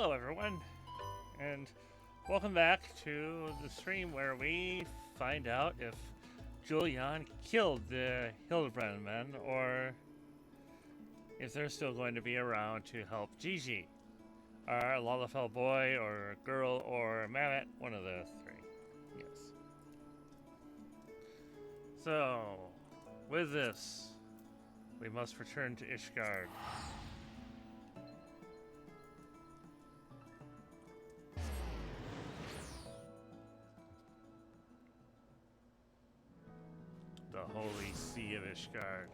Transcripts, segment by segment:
Hello everyone, and welcome back to the stream where we find out if Julian killed the Hildebrand men, or if they're still going to be around to help Gigi, our Lalafell boy, or girl, or Mamet, one of the three. Yes. So, with this, we must return to Ishgard. The Holy Sea of Ishgard.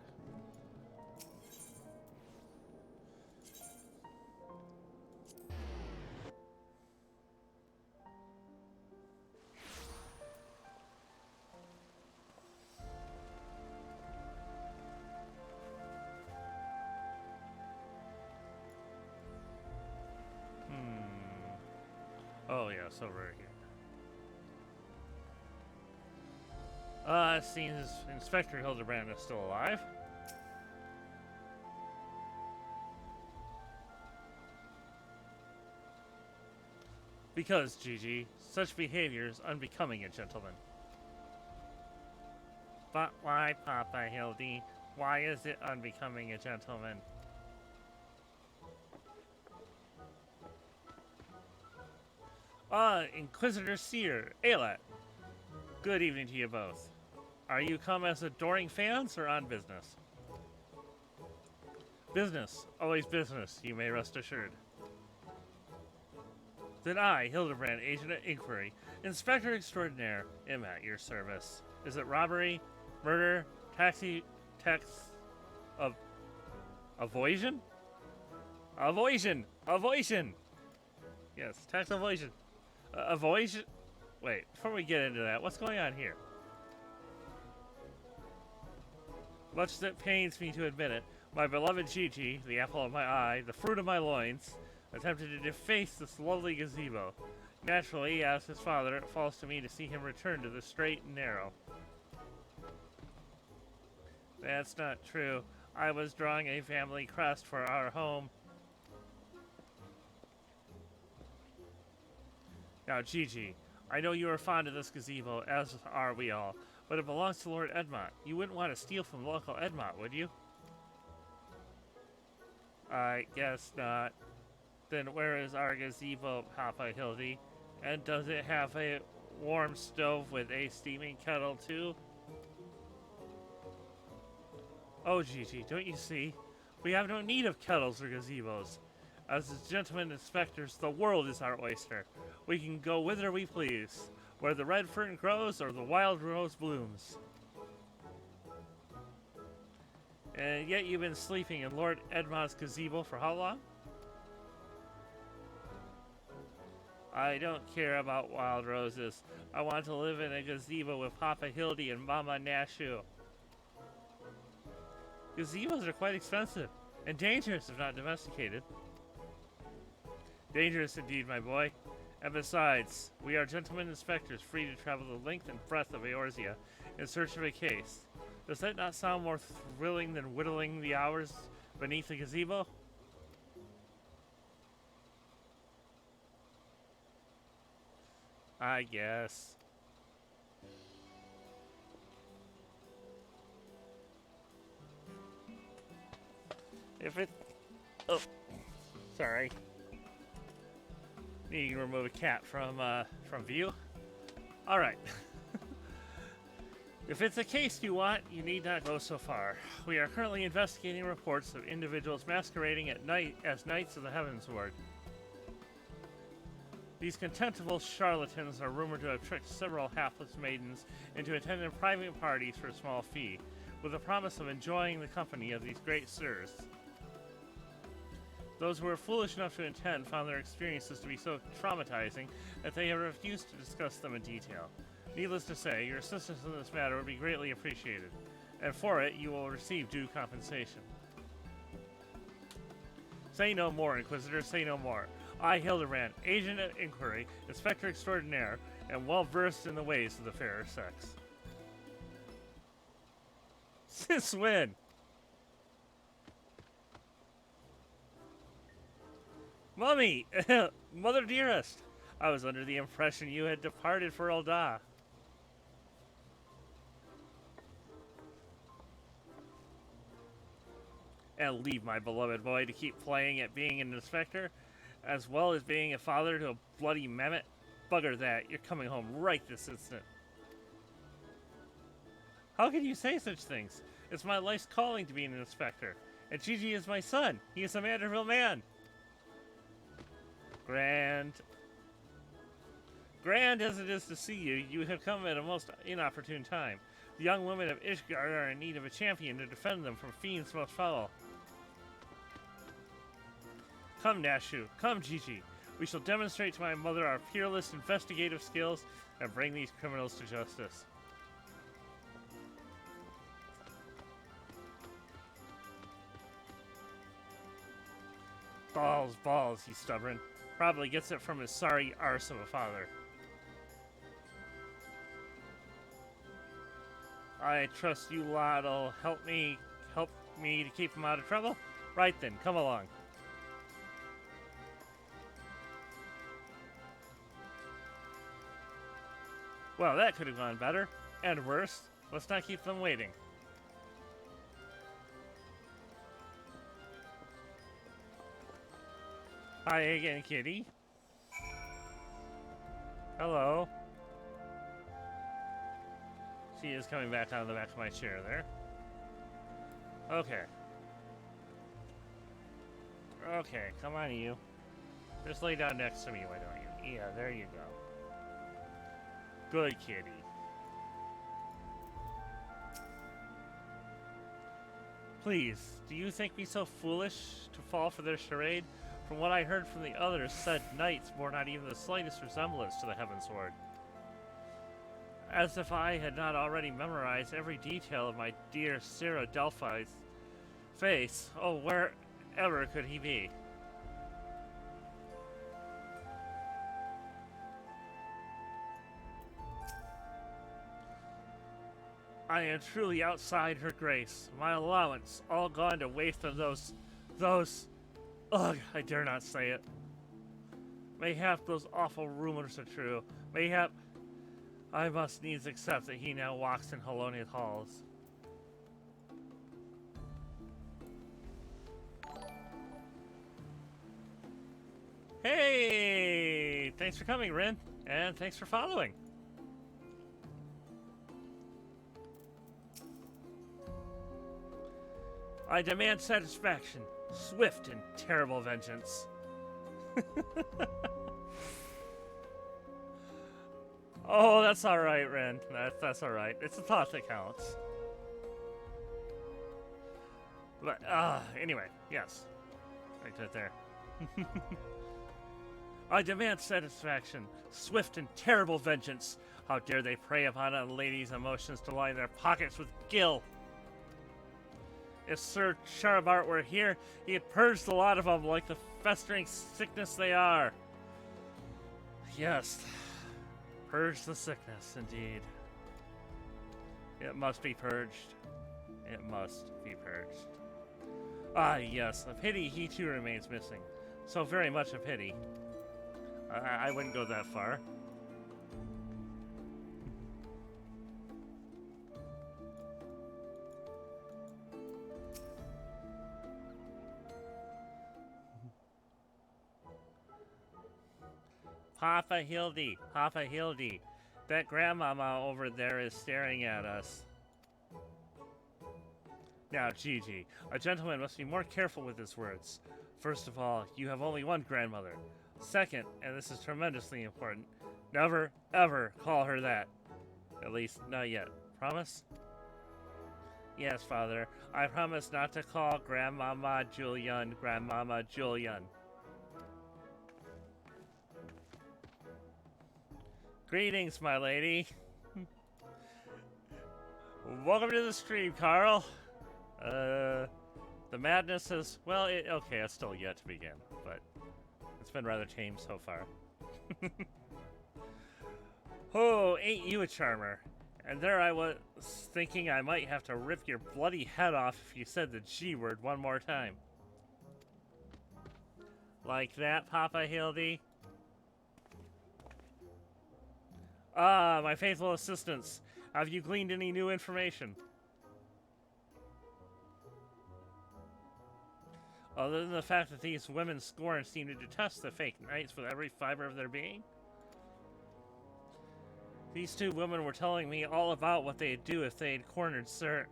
Oh yes, over here. Seems Inspector Hildebrand is still alive. Because, Gigi, such behavior is unbecoming a gentleman. But why, Papa Hildy? Why is it unbecoming a gentleman? Inquisitor Seer, Ayla. Good evening to you both. Are you come as adoring fans or on business? Business. Always business, you may rest assured. Then I, Hildebrand, agent of inquiry, inspector extraordinaire, am at your service. Is it robbery, murder, tax, avoision? Avoision! Yes, tax avoision. Avoision? Wait, before we get into that, what's going on here? Much that pains me to admit it, my beloved Gigi, the apple of my eye, the fruit of my loins, attempted to deface this lovely gazebo. Naturally, as his father, it falls to me to see him return to the straight and narrow. That's not true. I was drawing a family crest for our home. Now, Gigi, I know you are fond of this gazebo, as are we all, but it belongs to Lord Edmont. You wouldn't want to steal from local Edmont, would you? I guess not. Then where is our gazebo, Papa Hildy? And does it have a warm stove with a steaming kettle too? Oh, Gigi, don't you see? We have no need of kettles or gazebos. As the gentlemen inspectors, the world is our oyster. We can go whither we please, where the red fern grows or the wild rose blooms. And yet you've been sleeping in Lord Edmont's gazebo for how long? I don't care about wild roses. I want to live in a gazebo with Papa Hildy and Mama Nashu. Gazebos are quite expensive, and dangerous if not domesticated. Dangerous indeed, my boy. And besides, we are gentlemen inspectors free to travel the length and breadth of Eorzea in search of a case. Does that not sound more thrilling than whittling the hours beneath the gazebo? I guess. If it... Oh. Sorry. Need to remove a cat from view. Alright. If it's a case you want, you need not go so far. We are currently investigating reports of individuals masquerading at night as Knights of the Heavensward. These contemptible charlatans are rumored to have tricked several hapless maidens into attending private parties for a small fee, with the promise of enjoying the company of these great sirs. Those who were foolish enough to attend found their experiences to be so traumatizing that they have refused to discuss them in detail. Needless to say, your assistance in this matter would be greatly appreciated, and for it you will receive due compensation. Say no more, Inquisitor, say no more. I, Hildebrand, agent of inquiry, inspector extraordinaire, am well versed in the ways of the fairer sex. Since when? Mummy! Mother dearest! I was under the impression you had departed for Elda. And leave my beloved boy to keep playing at being an inspector, as well as being a father to a bloody mammoth? Bugger that, you're coming home right this instant. How can you say such things? It's my life's calling to be an inspector. And Gigi is my son. He is a Manderville man. Grand as it is to see you, you have come at a most inopportune time. The young women of Ishgard are in need of a champion to defend them from fiends most foul. Come, Nashu. Come, Gigi. We shall demonstrate to my mother our peerless investigative skills and bring these criminals to justice. Balls, he's stubborn. Probably gets it from his sorry arse of a father. I trust you lot'll help me to keep him out of trouble? Right then, come along. Well, that could have gone better. And worse. Let's not keep them waiting. Hi again, kitty. Hello. She is coming back out of the back of my chair there. Okay. Okay, come on, you. Just lay down next to me, why don't you? Yeah, there you go. Good kitty. Please, do you think me so foolish to fall for their charade? From what I heard from the others, said knights bore not even the slightest resemblance to the Heavensward. As if I had not already memorized every detail of my dear Sarah Delphi's face. Oh, wherever could he be? I am truly outside her grace. My allowance all gone to waste on those... Ugh, I dare not say it. Mayhap those awful rumors are true. Mayhap I must needs accept that he now walks in Helonian halls. Hey! Thanks for coming, Rin. And thanks for following. I demand satisfaction. Swift and terrible vengeance. Oh, that's alright, Ren. That's alright. It's a thought that counts. But, anyway, yes. Right there. I demand satisfaction. Swift and terrible vengeance. How dare they prey upon a lady's emotions to line their pockets with gil? If Sir Charabart were here, he had purged a lot of them like the festering sickness they are. Yes, purge the sickness, indeed. It must be purged. It must be purged. Ah, yes, a pity he too remains missing. So very much a pity. I wouldn't go that far. Papa Hildy, that grandmama over there is staring at us. Now, Gigi, a gentleman must be more careful with his words. First of all, you have only one grandmother. Second, and this is tremendously important, never, ever call her that. At least, not yet. Promise? Yes, Father. I promise not to call Grandmama Julian Grandmama Julian. Greetings, my lady. Welcome to the stream, Carl. The madness is, well, okay, it's still yet to begin, but it's been rather tame so far. Oh, ain't you a charmer? And there I was thinking I might have to rip your bloody head off if you said the G word one more time. Like that, Papa Hildy? Ah, my faithful assistants. Have you gleaned any new information? Other than the fact that these women scorn seem to detest the fake knights with every fiber of their being? These two women were telling me all about what they'd do if they'd cornered Sir.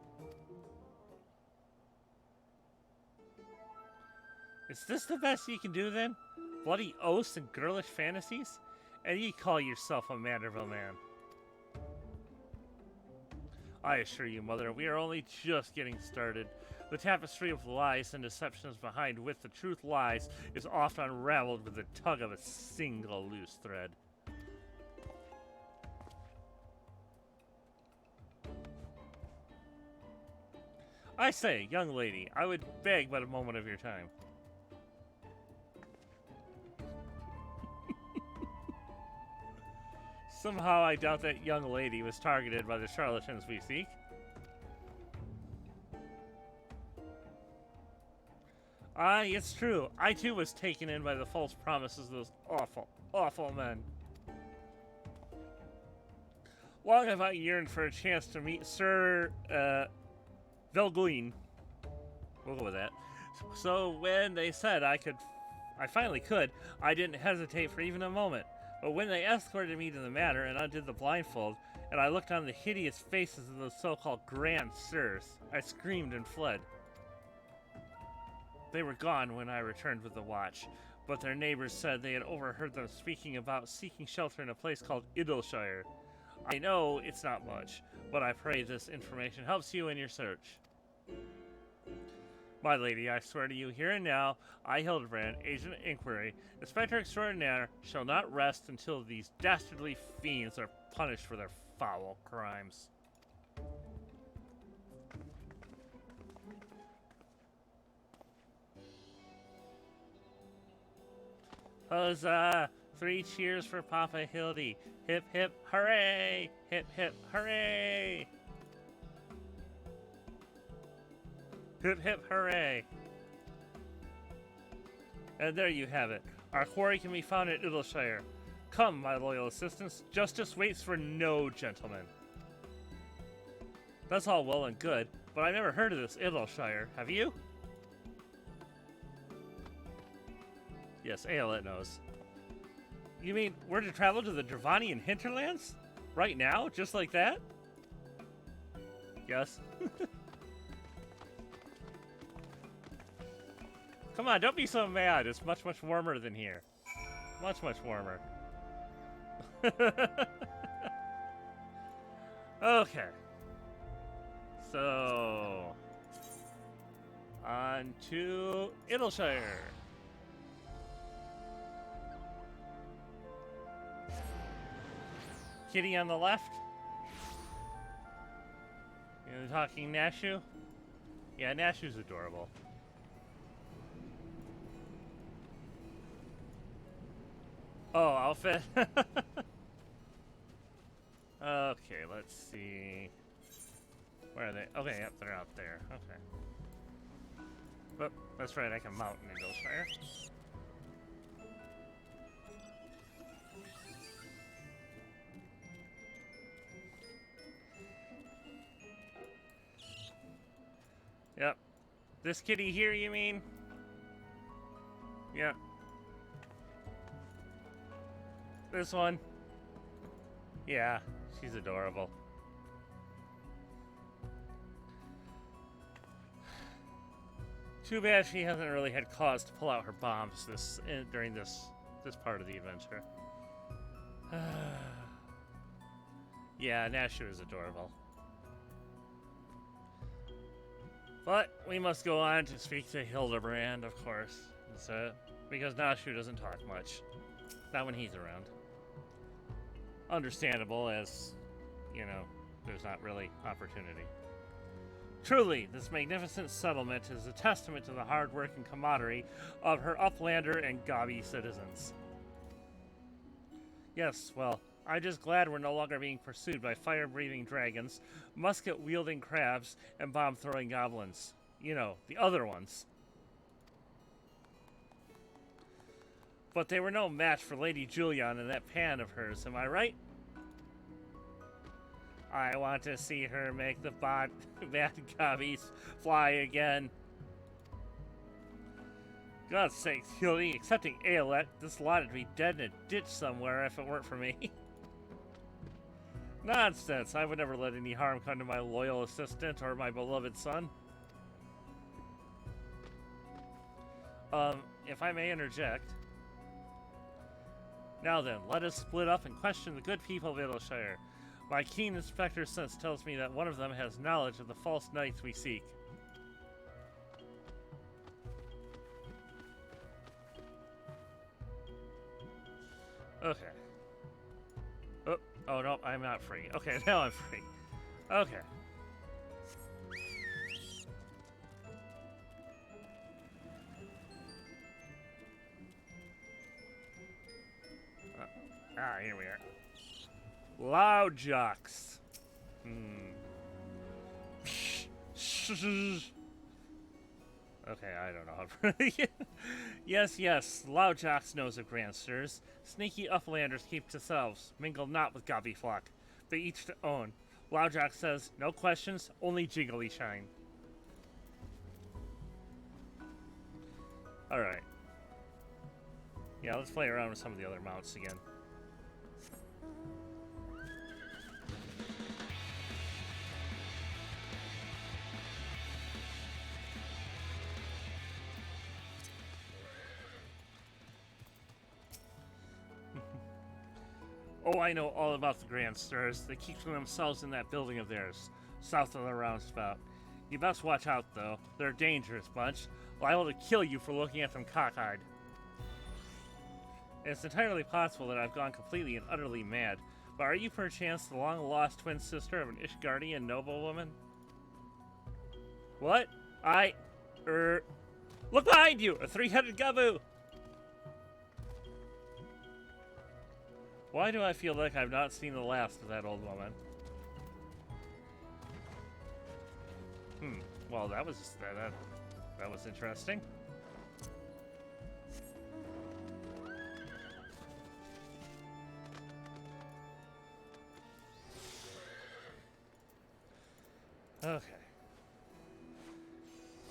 Is this the best you can do then? Bloody oaths and girlish fantasies? And you call yourself a Manderville man? I assure you, Mother, we are only just getting started. The tapestry of lies and deceptions behind which the truth lies is often unraveled with the tug of a single loose thread. I say, young lady, I would beg but a moment of your time. Somehow I doubt that young lady was targeted by the charlatans we seek. Aye, it's true. I too was taken in by the false promises of those awful, awful men. Long have I yearned for a chance to meet Sir, Velguin. We'll go with that. So when they said I finally could, I didn't hesitate for even a moment. But when they escorted me to the manor and undid the blindfold, and I looked on the hideous faces of those so-called Grand Sirs, I screamed and fled. They were gone when I returned with the watch, but their neighbors said they had overheard them speaking about seeking shelter in a place called Idleshire. I know it's not much, but I pray this information helps you in your search. My lady, I swear to you here and now, I, Hildebrand, Agent of Inquiry, Inspector Extraordinaire, shall not rest until these dastardly fiends are punished for their foul crimes. Huzzah! 3 cheers for Papa Hildy. Hip hip hooray! Hip hip hooray! Hip hip hooray! And there you have it. Our quarry can be found at Idleshire. Come, my loyal assistants. Justice waits for no gentleman. That's all well and good, but I never heard of this Idleshire. Have you? Yes, Aeolette knows. You mean we're to travel to the Dravanian hinterlands? Right now? Just like that? Yes. Come on, don't be so mad. It's much, much warmer than here. Much, much warmer. Okay. So... on to Idleshire. Kitty on the left. You're talking Nashu? Yeah, Nashu's adorable. Oh, outfit? Okay, let's see. Where are they? Okay, yep, they're out there. Okay. But that's right, I can mount in Idleshire. Yep. This kitty here, you mean? Yep. This one? Yeah, she's adorable. Too bad she hasn't really had cause to pull out her bombs during this part of the adventure. Yeah, Nashu is adorable. But we must go on to speak to Hildebrand, of course, because Nashu doesn't talk much. Not when he's around. Understandable, as, you know, there's not really opportunity. Truly, this magnificent settlement is a testament to the hard work and camaraderie of her uplander and gobby citizens. Yes, well, I'm just glad we're no longer being pursued by fire-breathing dragons, musket-wielding crabs, and bomb-throwing goblins. You know, the other ones. But they were no match for Lady Julian and that pan of hers, am I right? I want to see her make the bad gobbies fly again. God's sakes, Hildy, excepting Aeolette, this lot would be dead in a ditch somewhere if it weren't for me. Nonsense, I would never let any harm come to my loyal assistant or my beloved son. If I may interject. Now then, let us split up and question the good people of Idleshire. My keen inspector sense tells me that one of them has knowledge of the false knights we seek. Okay. Oh no, I'm not free. Okay, now I'm free. Okay. Here we are. Loud jocks. Okay, I don't know. Yes, Loud Jocks knows of Grand Stirs. Sneaky uplanders keep to themselves, mingle not with gobby flock. They each to own. Loud Jocks says, no questions, only jiggly shine. Alright. Yeah, let's play around with some of the other mounts again. Oh, I know all about the Grand Stirs. They keep to themselves in that building of theirs, south of the roundabout. You best watch out, though. They're a dangerous bunch, liable to kill you for looking at them cockeyed. It's entirely possible that I've gone completely and utterly mad, but are you perchance the long-lost twin sister of an Ishgardian noblewoman? What? Look behind you! A three-headed Gabu! Why do I feel like I've not seen the last of that old woman? Well, that was interesting. Okay.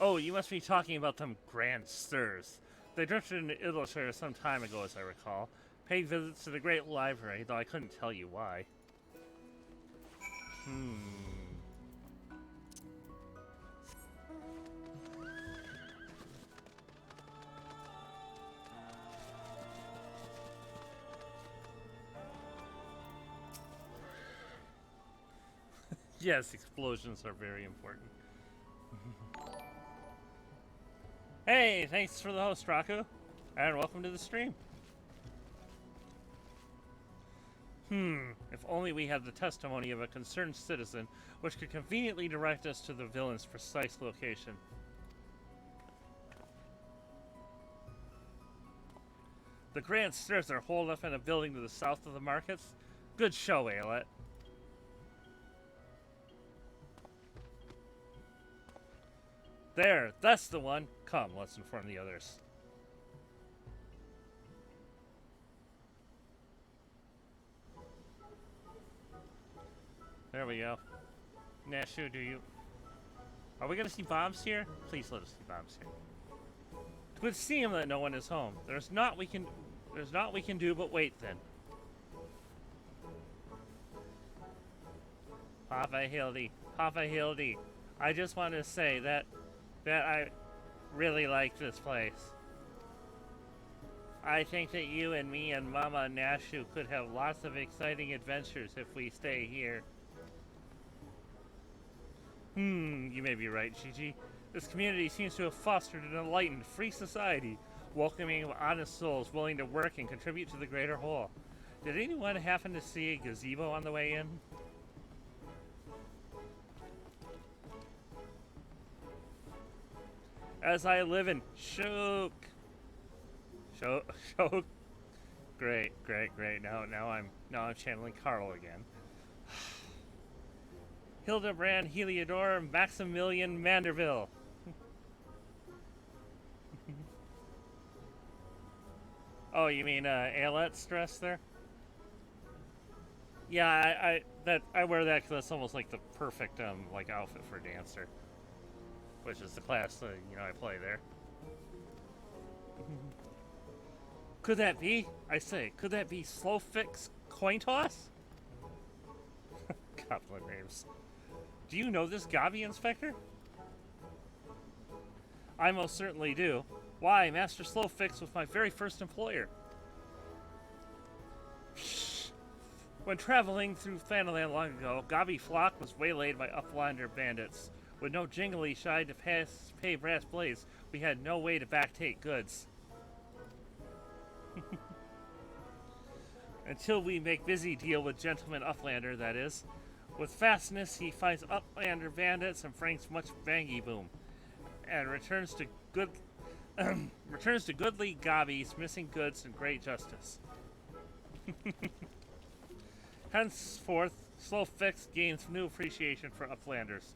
Oh, you must be talking about them Grand Stirs. They drifted into Idleshire some time ago, as I recall. Paid visits to the Great Library, though I couldn't tell you why. Yes, explosions are very important. Hey, thanks for the host, Raku. And welcome to the stream. If only we had the testimony of a concerned citizen, which could conveniently direct us to the villain's precise location. The Grand Stairs are holed up in a building to the south of the markets. Good show, Aeolette. There, that's the one. Come, let's inform the others. There we go. Nashu, do you... Are we gonna see bombs here? Please let us see bombs here. It would seem that no one is home. There's naught we can do but wait then. Papa Hildy, I just want to say that I really like this place. I think that you and me and Mama Nashu could have lots of exciting adventures if we stay here. You may be right, Gigi. This community seems to have fostered an enlightened, free society, welcoming honest souls willing to work and contribute to the greater whole. Did anyone happen to see a gazebo on the way in? As I live in Shook. Great. Now I'm channeling Carl again. Hildebrand, Heliodor, Maximilian Manderville. Oh, you mean Ailette's dress there? Yeah, I wear that because that's almost like the perfect like outfit for a dancer, which is the class I play there. Could that be? I say, could that be Slow Fix Coin Toss? Goblin names. Do you know this Gavi Inspector? I most certainly do. Why, Master Slowfix was my very first employer. When traveling through Thanaland long ago, Gabi Flock was waylaid by Uplander bandits. With no jingly shy to pay brass blades, we had no way to backtake goods. Until we make busy deal with Gentleman Uplander, that is. With fastness, he fights Uplander bandits and franks much bangy boom, and returns to goodly Gabi's missing goods and great justice. Henceforth, Slow Fix gains new appreciation for Uplanders,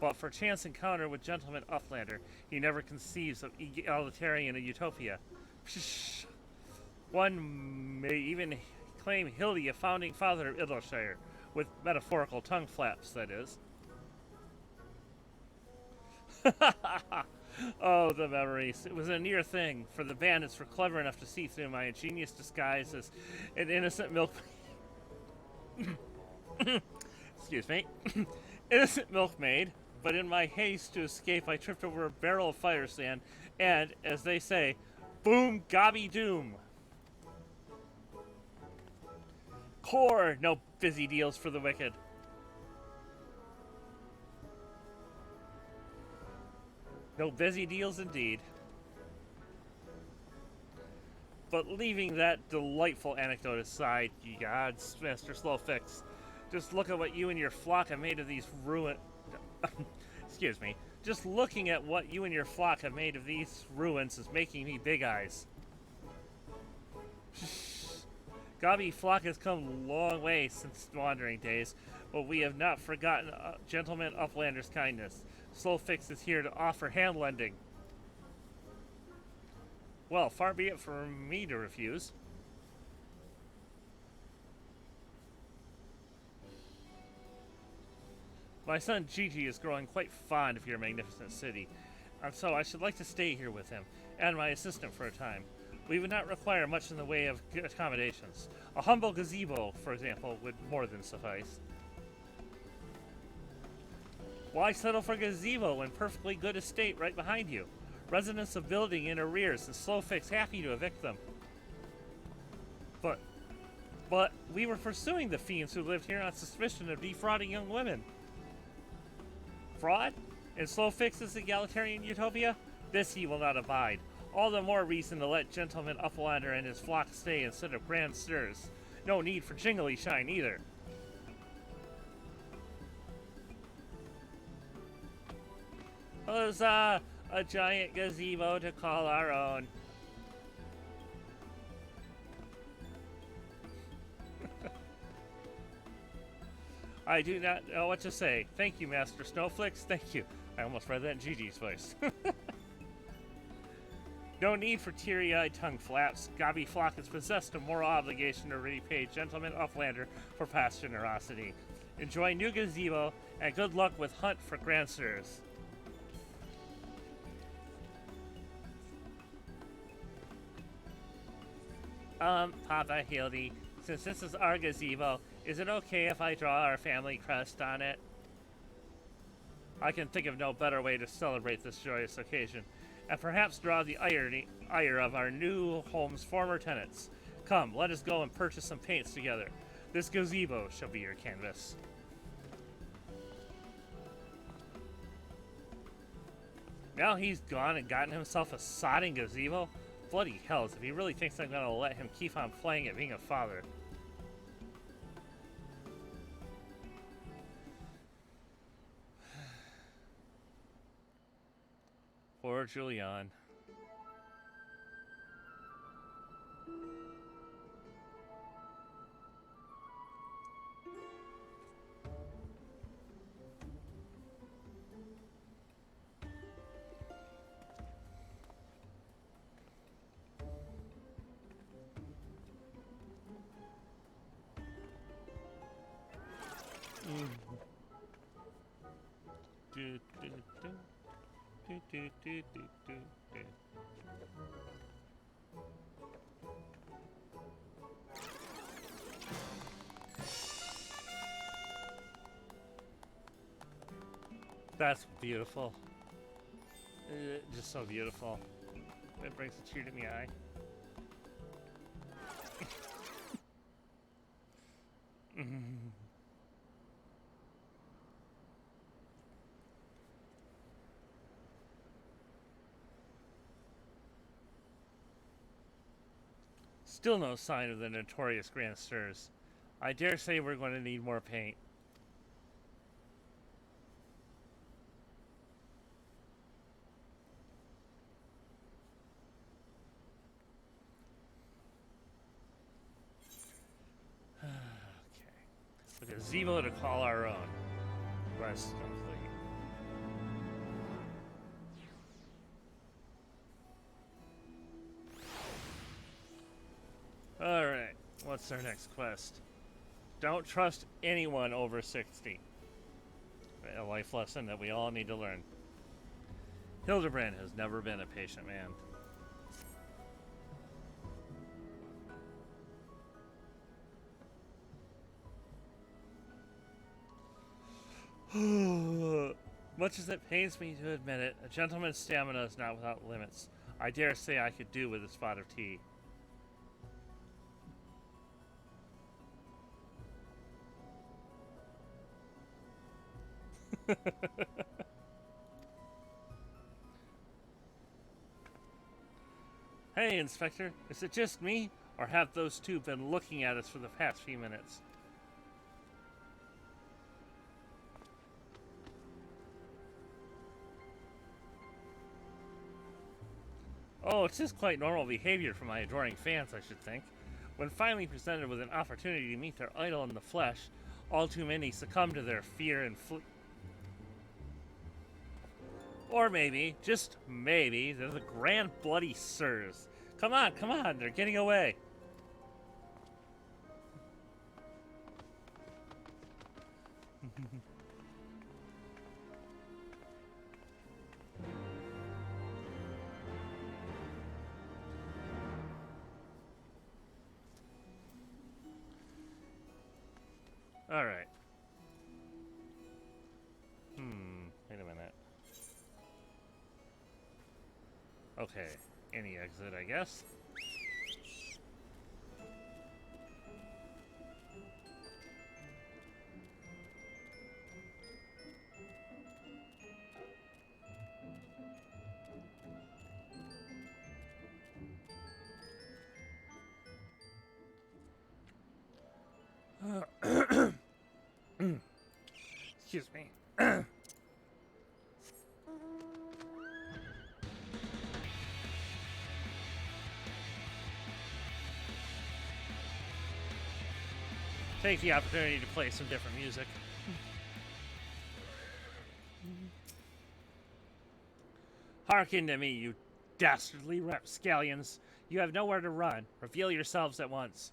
but for chance encounter with Gentleman Uplander, he never conceives of egalitarian utopia. One may even claim Hildy a founding father of Idleshire, with metaphorical tongue flaps, that is. Oh, the memories. It was a near thing, for the bandits were clever enough to see through my ingenious disguise as an innocent milkmaid. Excuse me. Innocent milkmaid, but in my haste to escape, I tripped over a barrel of fire sand, and, as they say, boom, gobby doom. Core, no busy deals for the wicked. No busy deals indeed. But leaving that delightful anecdote aside, you gods, Master Slowfix, just look at what you and your flock have made of these Excuse me. Just looking at what you and your flock have made of these ruins is making me big eyes. Gabi flock has come a long way since wandering days, but we have not forgotten Gentleman Uplander's kindness. Slowfix is here to offer hand lending. Well, far be it from me to refuse. My son Gigi is growing quite fond of your magnificent city, and so I should like to stay here with him, and my assistant for a time. We would not require much in the way of accommodations. A humble gazebo, for example, would more than suffice. Why settle for gazebo when perfectly good estate right behind you? Residents of building in arrears and Slowfix happy to evict them. But we were pursuing the fiends who lived here on suspicion of defrauding young women. Fraud? In Slowfix's egalitarian utopia? This he will not abide. All the more reason to let Gentleman Uplander and his flock stay instead of grand stirs. No need for jingly shine either. Huzzah! A giant gazebo to call our own. I do not know what to say. Thank you, Master Snowflakes. Thank you. I almost read that in Gigi's voice. No need for teary-eyed tongue flaps. Gabi Flock is possessed of moral obligation to repay Gentleman Uplander for past generosity. Enjoy new gazebo, and good luck with hunt for grandsters. Papa Hildy, since this is our gazebo, is it okay if I draw our family crest on it? I can think of no better way to celebrate this joyous occasion, and perhaps draw the ire of our new home's former tenants. Come, let us go and purchase some paints together. This gazebo shall be your canvas. Now he's gone and gotten himself a sodding gazebo? Bloody hells, if he really thinks I'm gonna let him keep on playing at being a father. Poor Julian. Do, do, do. Do, do, do, do, do, do. That's beautiful. Just so beautiful. It brings a tear to my eye. Still no sign of the notorious Grand Stirs. I dare say we're going to need more paint. Okay. With a Zemo to call our own. Rest complete. Alright, what's our next quest? Don't trust anyone over 60. A life lesson that we all need to learn. Hildebrand has never been a patient man. Much as it pains me to admit it, a gentleman's stamina is not without limits. I dare say I could do with a spot of tea. Hey, Inspector, is it just me, or have those two been looking at us for the past few minutes? Oh, it's just quite normal behavior for my adoring fans, I should think. When finally presented with an opportunity to meet their idol in the flesh, all too many succumb to their fear and flee. Or maybe, just maybe, they're the Grand Bloody Sirs. Come on, they're getting away. Alright. Wait a minute. Okay, any exit, I guess. Excuse me. Take the opportunity to play some different music. Hearken to me, you dastardly rapscallions. You have nowhere to run. Reveal yourselves at once.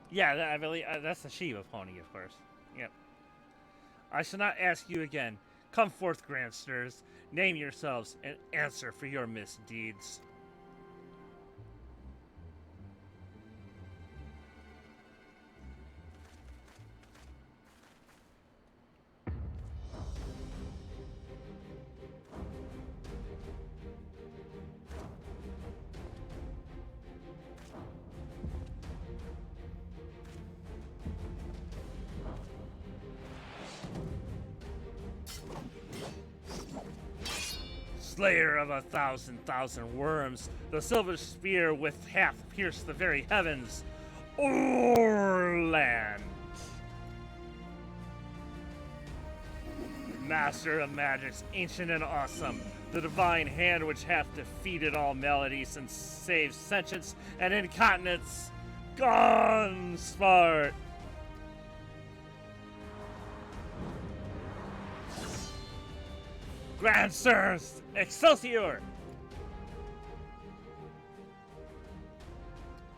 Yeah, I believe that's the Shiva pony, of course. Yep. I shall not ask you again. Come forth, Grand Stirs. Name yourselves and answer for your misdeeds. Slayer of 1,000,000 worms, the silver spear with hath pierced the very heavens. Orland! Master of magics, ancient and awesome, the divine hand which hath defeated all melodies and saved sentience and incontinence. Gone smart! Grand Sirs, Excelsior!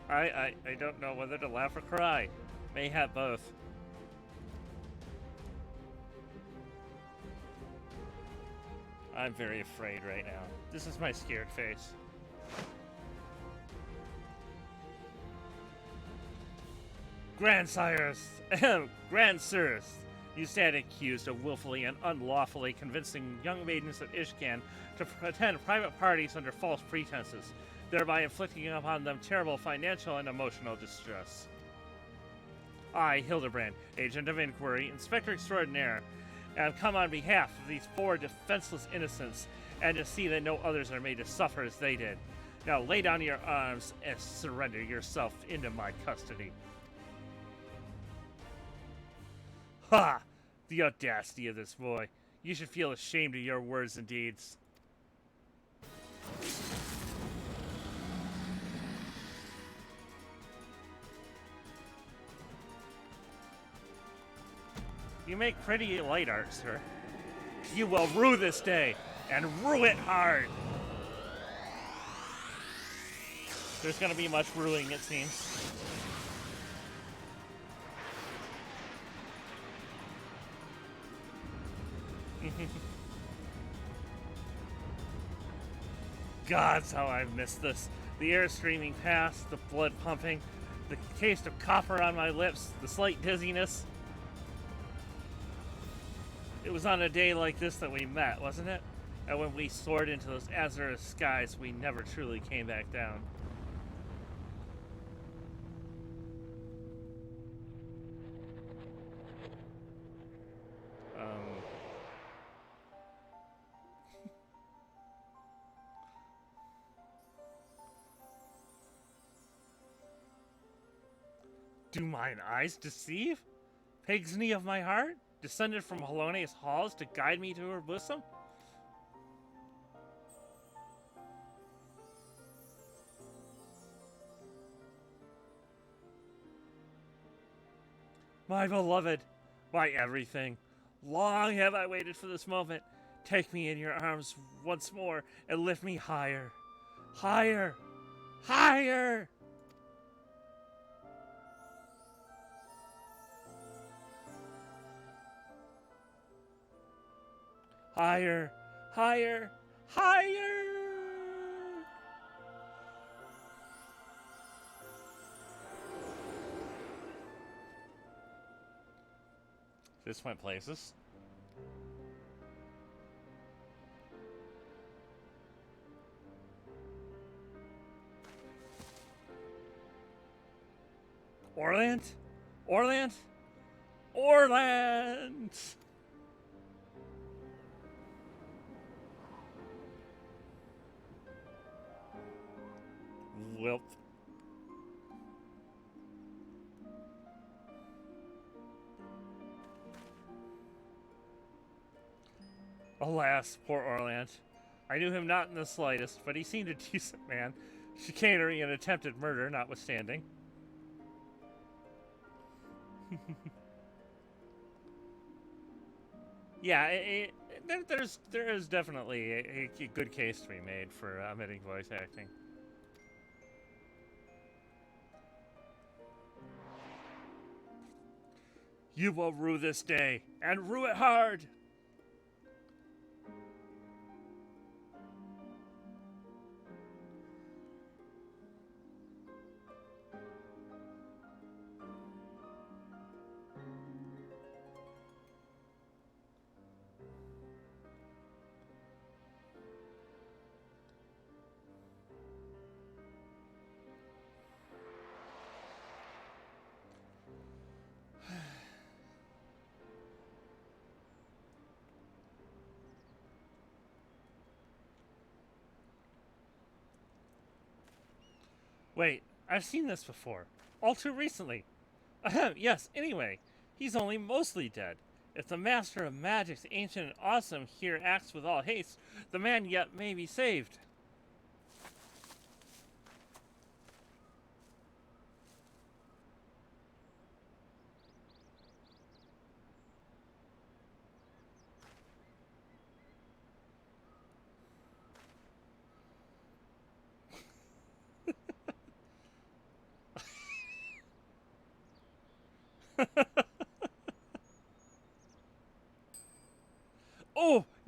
I don't know whether to laugh or cry. May have both. I'm very afraid right now. This is my scared face. Grandsires, grandsirs, you stand accused of willfully and unlawfully convincing young maidens of Ishkan to attend private parties under false pretenses, thereby inflicting upon them terrible financial and emotional distress. I, Hildebrand, agent of inquiry, inspector extraordinaire, have come on behalf of these poor defenseless innocents, and to see that no others are made to suffer as they did. Now lay down your arms and surrender yourself into my custody. Ha! The audacity of this boy. You should feel ashamed of your words and deeds. You make pretty light art, sir. You will rue this day, and rue it hard. There's gonna be much ruing, it seems. Gods, how I've missed this. The air streaming past, the blood pumping, the taste of copper on my lips, the slight dizziness. It was on a day like this that we met, wasn't it? And when we soared into those azure skies, we never truly came back down. Do mine eyes deceive? Pig's knee of my heart, descended from Halone's halls to guide me to her bosom? My beloved, my everything, long have I waited for this moment. Take me in your arms once more and lift me higher, higher, higher! Higher, higher, higher! This went places. Orland? Orland? Orland! Welp. Alas, poor Orland. I knew him not in the slightest, but he seemed a decent man, chicanery and attempted murder notwithstanding. Yeah, there is definitely a good case to be made for omitting voice acting. You will rue this day, and rue it hard! Wait, I've seen this before. All too recently. Ahem, yes, anyway. He's only mostly dead. If the master of magic's ancient and awesome here acts with all haste, the man yet may be saved.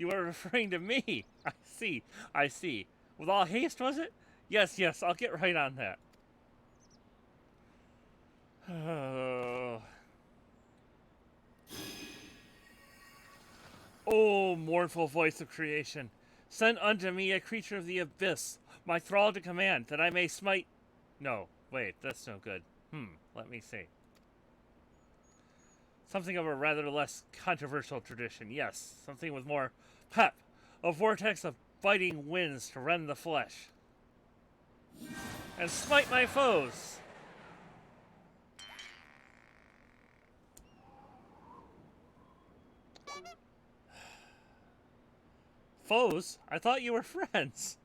You were referring to me. I see. I see. With all haste, was it? Yes, yes, I'll get right on that. Oh. Oh, mournful voice of creation, send unto me a creature of the abyss, my thrall to command, that I may smite... No, wait, that's no good. Let me see. Something of a rather less controversial tradition, yes. Something with more pep. A vortex of biting winds to rend the flesh. And smite my foes! Foes? I thought you were friends.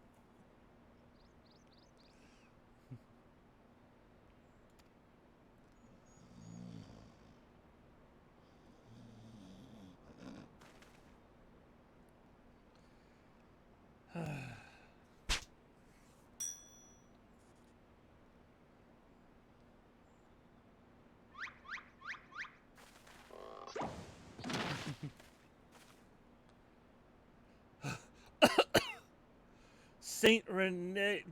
Saint Renette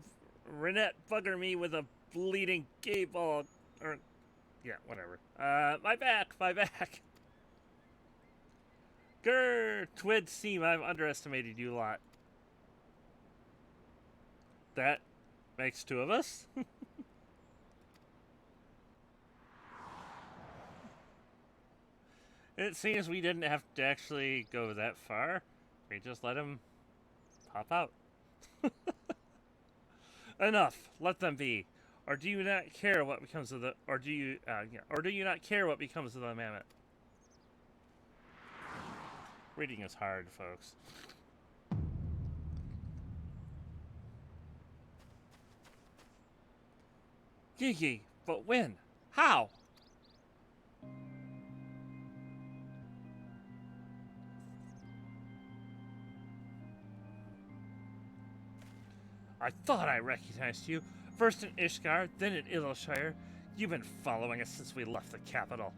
bugger me with a bleeding gay ball. Or, yeah, whatever. My back. Grr, Twid seem I've underestimated you a lot. That makes two of us. It seems we didn't have to actually go that far. We just let him pop out. Enough. Let them be. Or do you not care what becomes of the? Or do you not care what becomes of the mammoth? Reading is hard, folks. Gigi, but when? How? I thought I recognized you. First in Ishgard, then in Ilshire. You've been following us since we left the capital.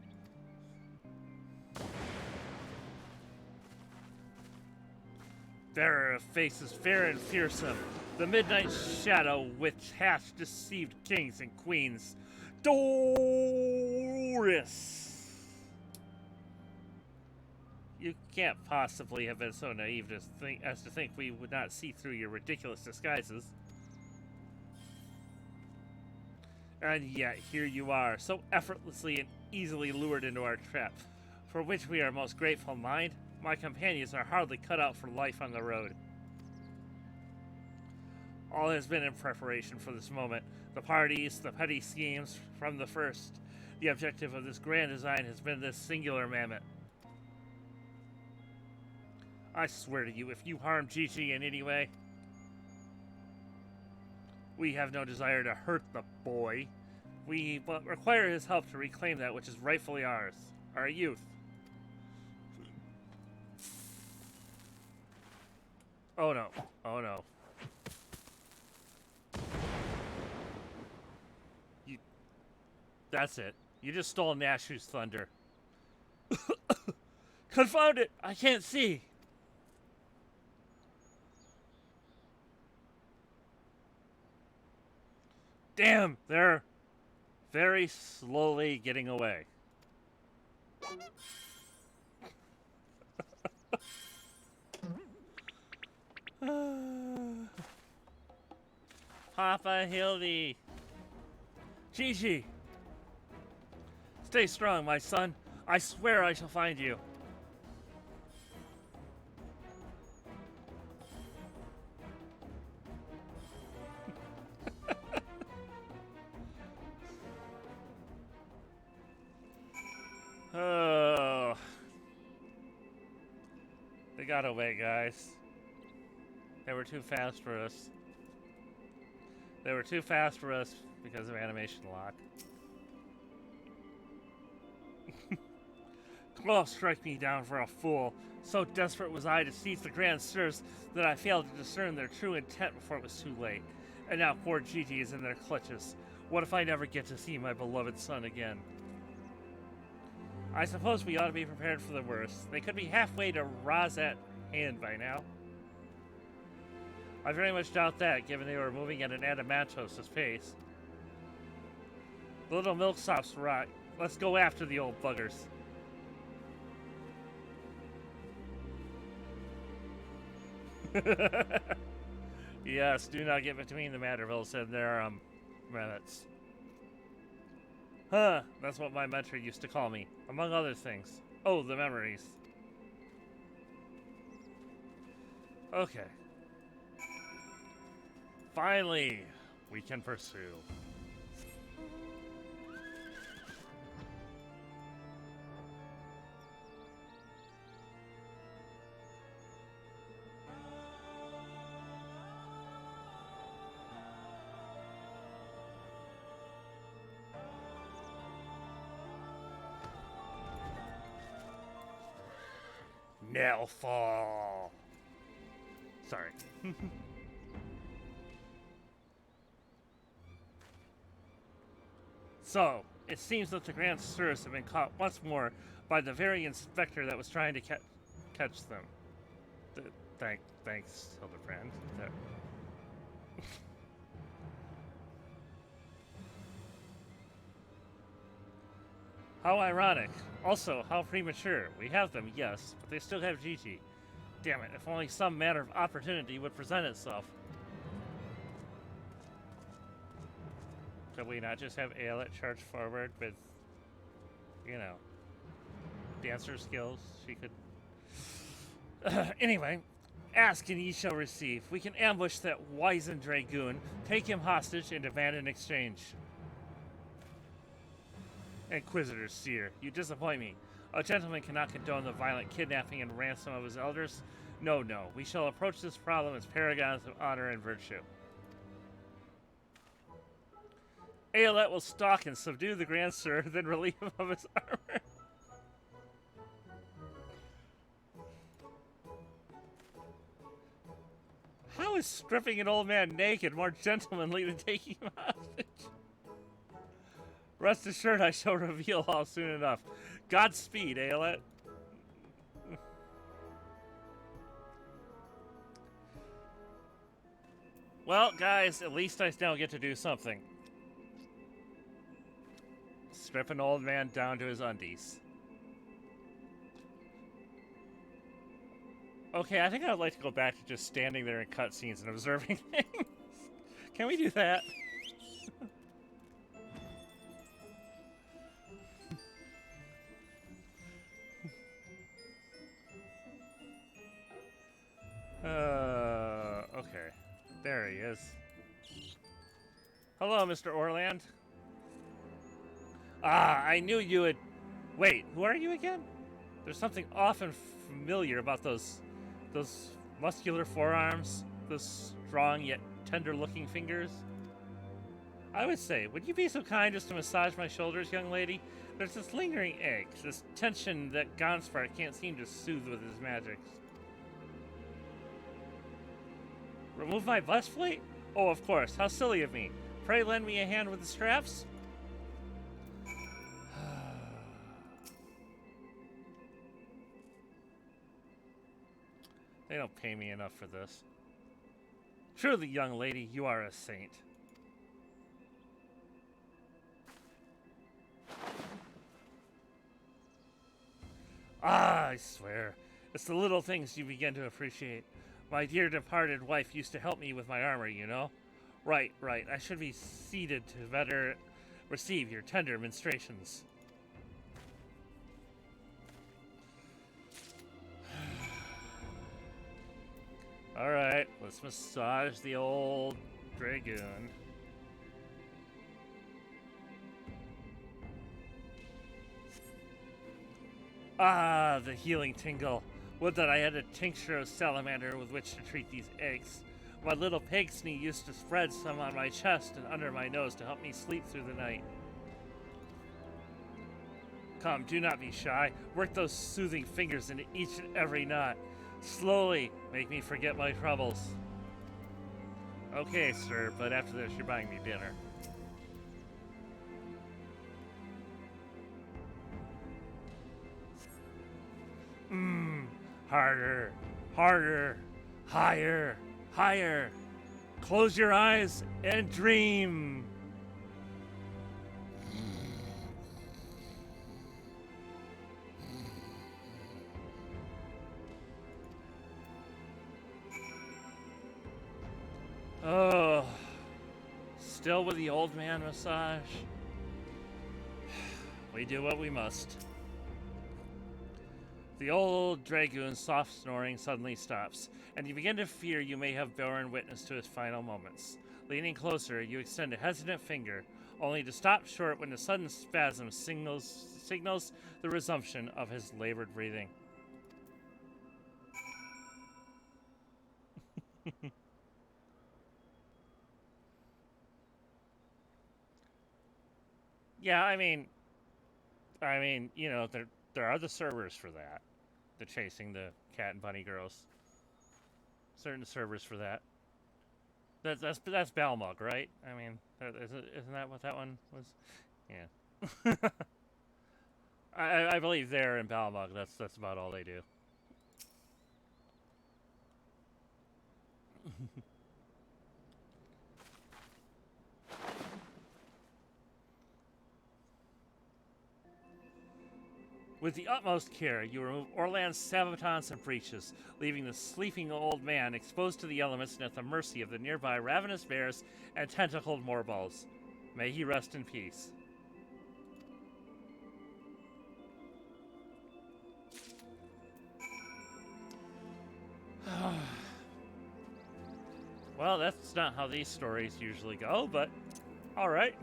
Bearer of faces fair and fearsome, the midnight shadow which hath deceived kings and queens. Doris! You can't possibly have been so naive as to think we would not see through your ridiculous disguises. And yet, here you are, so effortlessly and easily lured into our trap, for which we are most grateful, mind. My companions are hardly cut out for life on the road. All has been in preparation for this moment. The parties, the petty schemes, from the first. The objective of this grand design has been this singular mammoth. I swear to you, if you harm Gigi in any way, we have no desire to hurt the boy. We but require his help to reclaim that which is rightfully ours, our youth. Oh no, oh no. That's it. You just stole Nashu's thunder. Confound it! I can't see! Damn, they're very slowly getting away. Papa Hildy. Gigi. Stay strong, my son. I swear I shall find you. Oh. They got away, guys. They were too fast for us. They were too fast for us because of animation lock. Oh, strike me down for a fool. So desperate was I to seize the grand sirs that I failed to discern their true intent before it was too late. And now poor Gigi is in their clutches. What if I never get to see my beloved son again? I suppose we ought to be prepared for the worst. They could be halfway to Razat hand by now. I very much doubt that, given they were moving at an adamantosis pace. The little milksop's right. Let's go after the old buggers. Yes, do not get between the Mattervilles and their, rabbits. Huh, that's what my mentor used to call me, among other things. Oh, the memories. Okay. Finally, we can pursue. Nailfall. Sorry. So, it seems that the Grand Sirs have been caught once more by the very inspector that was trying to catch them. Thanks, Hildebrand. How ironic. Also, how premature. We have them, yes, but they still have Gigi. Damn it, if only some manner of opportunity would present itself. Could we not just have Aeolette charge forward with, you know, dancer skills? She could... Anyway, ask and ye shall receive. We can ambush that wizened dragoon, take him hostage, and demand an exchange. Inquisitor Seer, you disappoint me. A gentleman cannot condone the violent kidnapping and ransom of his elders. No, we shall approach this problem as paragons of honor and virtue. Aeolette will stalk and subdue the Grand Sir, then relieve him of his armor. How is stripping an old man naked more gentlemanly than taking him hostage? Rest assured I shall reveal all soon enough. Godspeed, Aeolette. Well, guys, at least I now get to do something. Strip an old man down to his undies. Okay, I think I'd like to go back to just standing there in cutscenes and observing things. Can we do that? Okay. There he is. Hello, Mr. Orland. Ah, I knew you would... Wait, who are you again? There's something often familiar about those muscular forearms, those strong yet tender-looking fingers. I would say, would you be so kind as to massage my shoulders, young lady? There's this lingering ache, this tension that Gonspart can't seem to soothe with his magics. Remove my breastplate? Oh, of course. How silly of me. Pray lend me a hand with the straps? They don't pay me enough for this. Truly, young lady, you are a saint. Ah, I swear. It's the little things you begin to appreciate. My dear departed wife used to help me with my armor, you know? Right. I should be seated to better receive your tender ministrations. Alright, let's massage the old dragoon. Ah, the healing tingle. Would that I had a tincture of salamander with which to treat these aches. My little pigsney used to spread some on my chest and under my nose to help me sleep through the night. Come, do not be shy. Work those soothing fingers into each and every knot. Slowly, make me forget my troubles. Okay, sir, but after this, you're buying me dinner. Harder. Harder, higher, higher. Close your eyes and dream. Oh, still with the old man massage. We do what we must. The old dragoon's soft snoring suddenly stops, and you begin to fear you may have borne witness to his final moments. Leaning closer, you extend a hesitant finger, only to stop short when a sudden spasm signals the resumption of his labored breathing. Yeah, I mean, you know, there are the servers for that. The chasing the cat and bunny girls. Certain servers for that. That's Balmug, right? I mean, isn't that what that one was? Yeah. I believe they're in Balmug. That's about all they do. With the utmost care, you remove Orland's sabatons and breeches, leaving the sleeping old man exposed to the elements and at the mercy of the nearby ravenous bears and tentacled moorballs. May he rest in peace. Well, that's not how these stories usually go, but alright.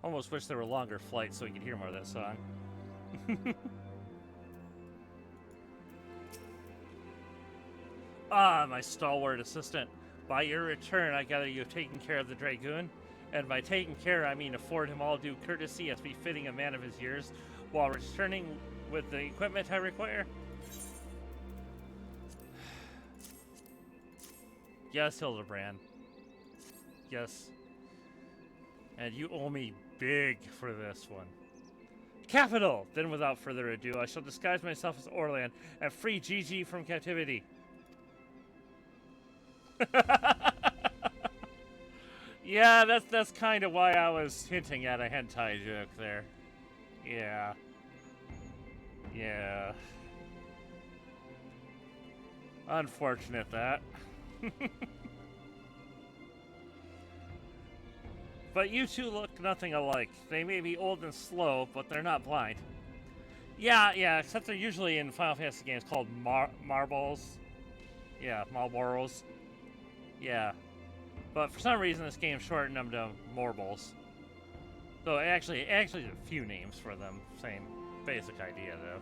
Almost wish there were longer flights so we could hear more of that song. Ah, my stalwart assistant. By your return, I gather you have taken care of the Dragoon. And by taking care, I mean afford him all due courtesy as befitting a man of his years, while returning with the equipment I require? Yes, Hildebrand. Yes. And you owe me big for this one. Capital! Then without further ado, I shall disguise myself as Orland and free Gigi from captivity. Yeah, that's kind of why I was hinting at a hentai joke there. Yeah. Yeah. Unfortunate that. But you two look nothing alike. They may be old and slow, but they're not blind. Yeah, except they're usually in Final Fantasy games called marbles. Yeah, Marlboros. Yeah. But for some reason this game shortened them to Morbles. So actually a few names for them. Same basic idea though.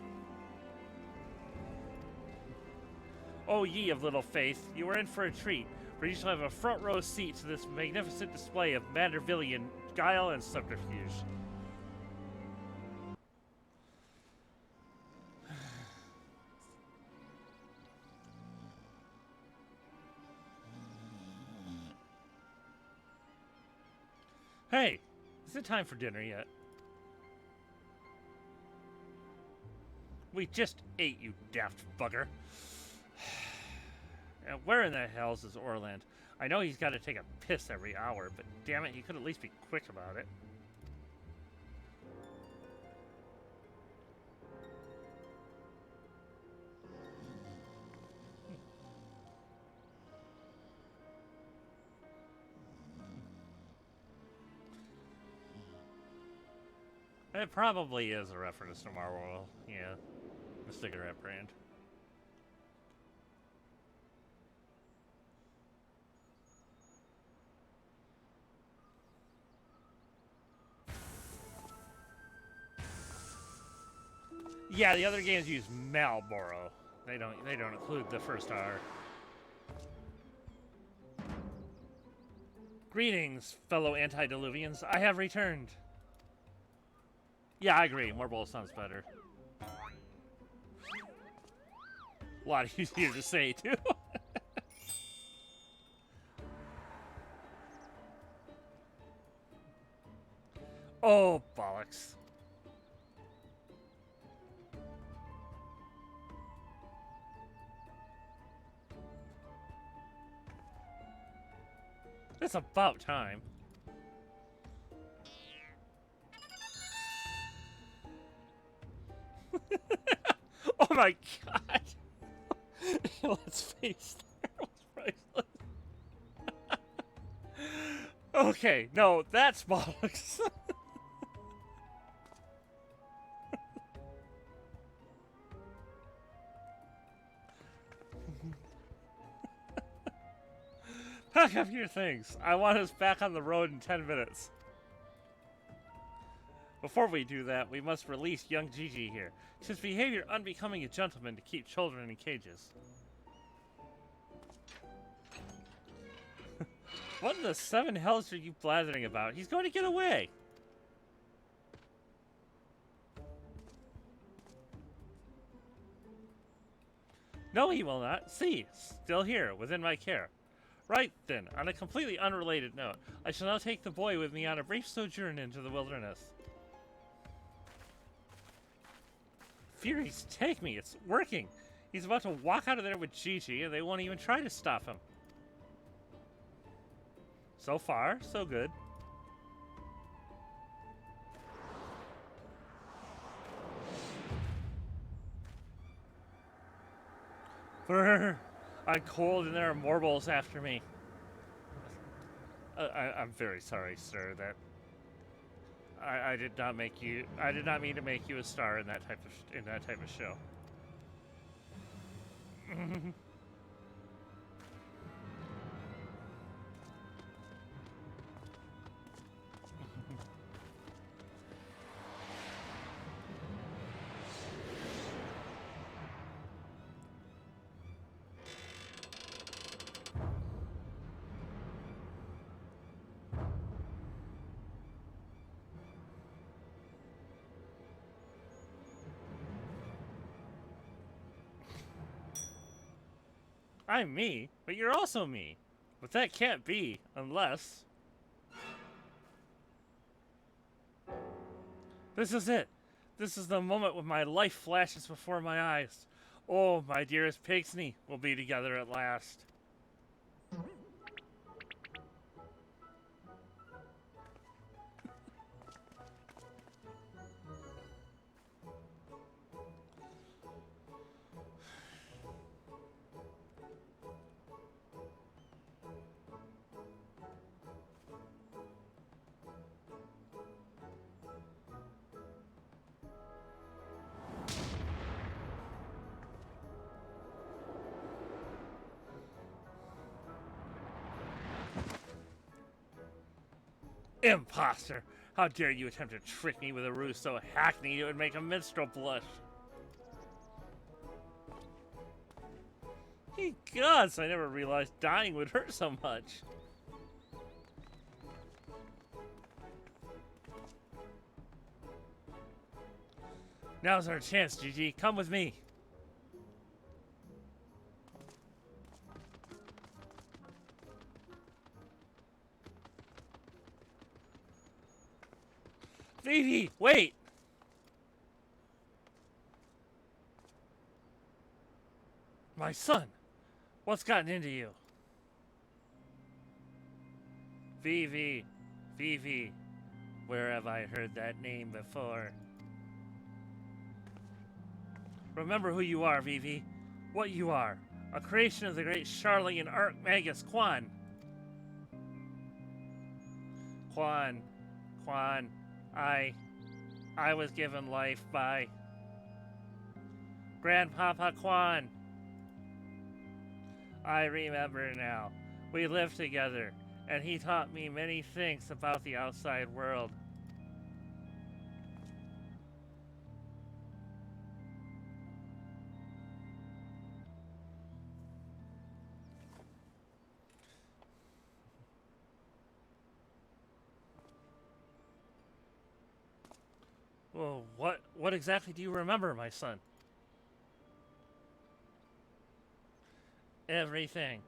Oh ye of little faith, you are in for a treat, for you shall have a front row seat to this magnificent display of Mandervillian guile and subterfuge. Hey, is it time for dinner yet? We just ate, you daft bugger. And where in the hells is Orland? I know he's got to take a piss every hour, but damn it, he could at least be quick about it. It probably is a reference to Marvel, yeah. The cigarette brand. Yeah, the other games use Marlboro. They don't include the first R. Greetings, fellow antediluvians. I have returned. Yeah, I agree. Marlboro sounds better. A lot easier to say, too. Oh, bollocks. It's about time. Oh my god. Let's face that was priceless. Okay, no, that's bollocks. Pack up your things. I want us back on the road in 10 minutes. Before we do that, we must release young Gigi here. It's his behavior unbecoming a gentleman to keep children in cages. What in the seven hells are you blathering about? He's going to get away! No, he will not. See, still here, within my care. Right then, on a completely unrelated note, I shall now take the boy with me on a brief sojourn into the wilderness. Furies, take me, it's working! He's about to walk out of there with Gigi, and they won't even try to stop him. So far, so good. Brr, I'm cold and there are morbals after me. I'm very sorry, sir, that I did not make you. I did not mean to make you a star in that type of show. I'm me, but you're also me. But that can't be, unless... This is it. This is the moment when my life flashes before my eyes. Oh, my dearest Pigsney, we'll be together at last. Imposter! How dare you attempt to trick me with a ruse so hackneyed it would make a minstrel blush? Ye gods, I never realized dying would hurt so much. Now's our chance, Gigi. Come with me. Vivi, wait! My son, what's gotten into you? Vivi, Vivi, where have I heard that name before? Remember who you are, Vivi. What you are. A creation of the great Charlatan Archmagus Quan. Quan. I was given life by Grandpapa Quan. I remember now. We lived together, and he taught me many things about the outside world. Well, what exactly do you remember, my son? Everything.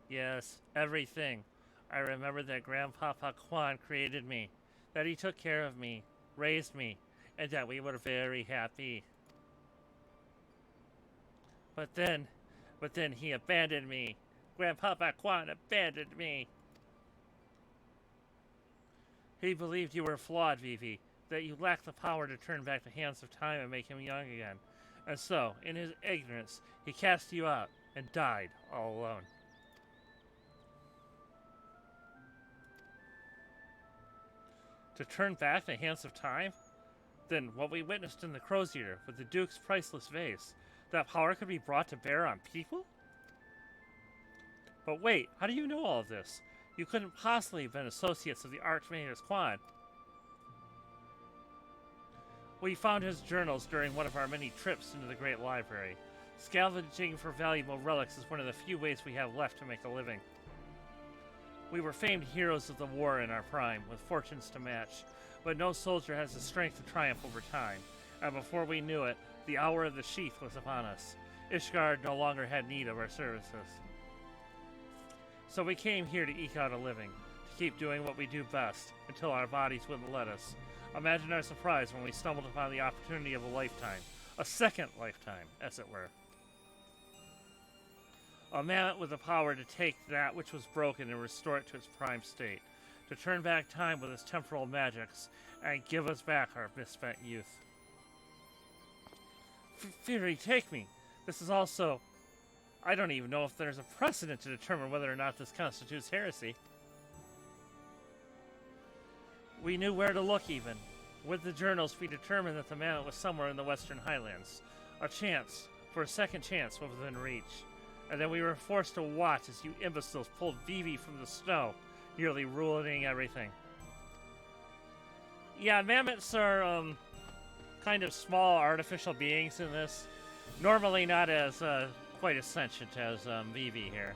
Yes, everything. I remember that Grandpapa Quan created me. that he took care of me, raised me, and that we were very happy. But then he abandoned me. Grandpapa Quan abandoned me. He believed you were flawed, Vivi, that you lacked the power to turn back the hands of time and make him young again. And so, in his ignorance, he cast you out and died all alone. To turn back the hands of time? Then what we witnessed in the Crow's Eater with the Duke's priceless vase, that power could be brought to bear on people? But wait, how do you know all of this? You couldn't possibly have been associates of the Archmagus Quan. We found his journals during one of our many trips into the Great Library. Scavenging for valuable relics is one of the few ways we have left to make a living. We were famed heroes of the war in our prime, with fortunes to match, but no soldier has the strength to triumph over time, and before we knew it, the hour of the sheath was upon us. Ishgard no longer had need of our services. So we came here to eke out a living, to keep doing what we do best, until our bodies wouldn't let us. Imagine our surprise when we stumbled upon the opportunity of a lifetime. A second lifetime, as it were. A mammoth with the power to take that which was broken and restore it to its prime state. To turn back time with its temporal magics, and give us back our misspent youth. Fury, take me! This is also... I don't even know if there's a precedent to determine whether or not this constitutes heresy. We knew where to look, even. With the journals, we determined that the mammoth was somewhere in the Western Highlands. A chance, for a second chance, was within reach. And then we were forced to watch as you imbeciles pulled Vivi from the snow, nearly ruining everything. Yeah, mammoths are, kind of small artificial beings in this. Normally not as, quite as sentient as, Vivi here.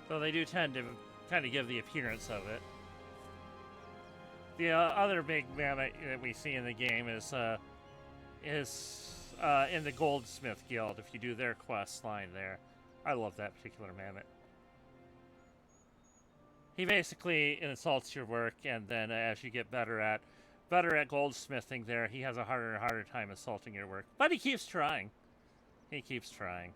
So they do tend to kind of give the appearance of it. The other big mammoth that we see in the game is in the Goldsmith Guild, if you do their quest line there. I love that particular mammoth. He basically insults your work, and then as you get better at goldsmithing there, he has a harder and harder time insulting your work. But he keeps trying. He keeps trying.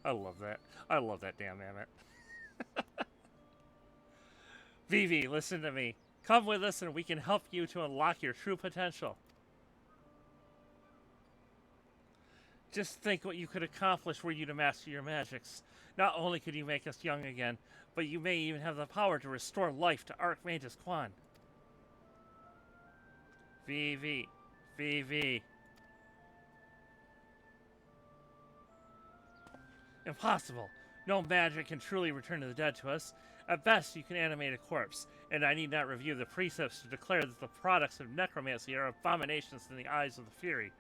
I love that. I love that damn mammoth. Vivi, listen to me. Come with us and we can help you to unlock your true potential. Just think what you could accomplish were you to master your magics. Not only could you make us young again, but you may even have the power to restore life to Archmagus Quan. Vivi. Vivi. Impossible. No magic can truly return the dead to us. At best, you can animate a corpse, and I need not review the precepts to declare that the products of necromancy are abominations in the eyes of the Fury.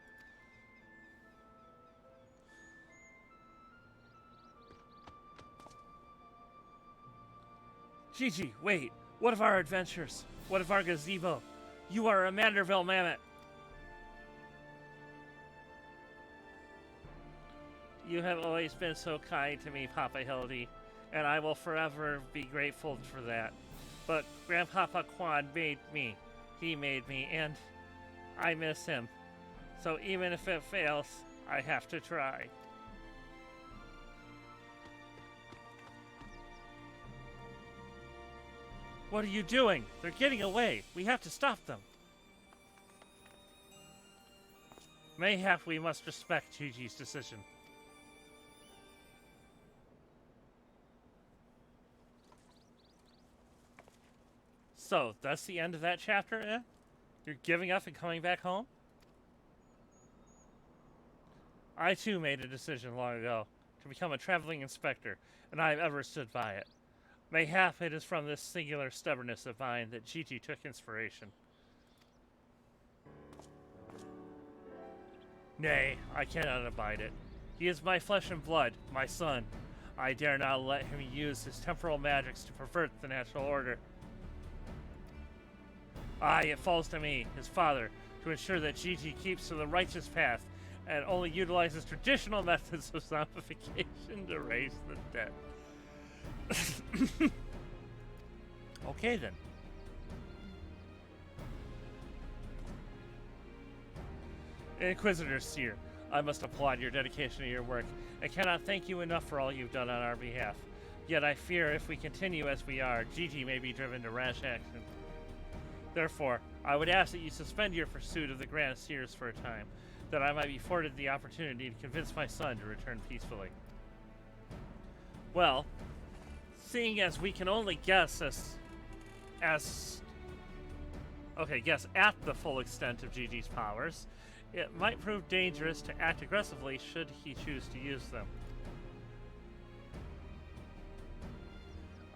Gigi, wait. What of our adventures? What of our gazebo? You are a Manderville mammoth. You have always been so kind to me, Papa Hildy, and I will forever be grateful for that. But Grandpapa Quan made me. He made me, and I miss him. So even if it fails, I have to try. What are you doing? They're getting away. We have to stop them. Mayhap we must respect Gigi's decision. So, that's the end of that chapter, eh? You're giving up and coming back home? I too made a decision long ago to become a traveling inspector, and I have ever stood by it. Mayhap it is from this singular stubbornness of mine that Gigi took inspiration. Nay, I cannot abide it. He is my flesh and blood, my son. I dare not let him use his temporal magics to pervert the natural order. Aye, it falls to me, his father, to ensure that Gigi keeps to the righteous path and only utilizes traditional methods of zombification to raise the dead. Okay then. Inquisitor Seer, I must applaud your dedication to your work. I cannot thank you enough for all you've done on our behalf. Yet I fear if we continue as we are, Gigi may be driven to rash action. Therefore, I would ask that you suspend your pursuit of the Grand Seers for a time, that I might be afforded the opportunity to convince my son to return peacefully. Well, seeing as we can only guess guess at the full extent of Gigi's powers, it might prove dangerous to act aggressively should he choose to use them.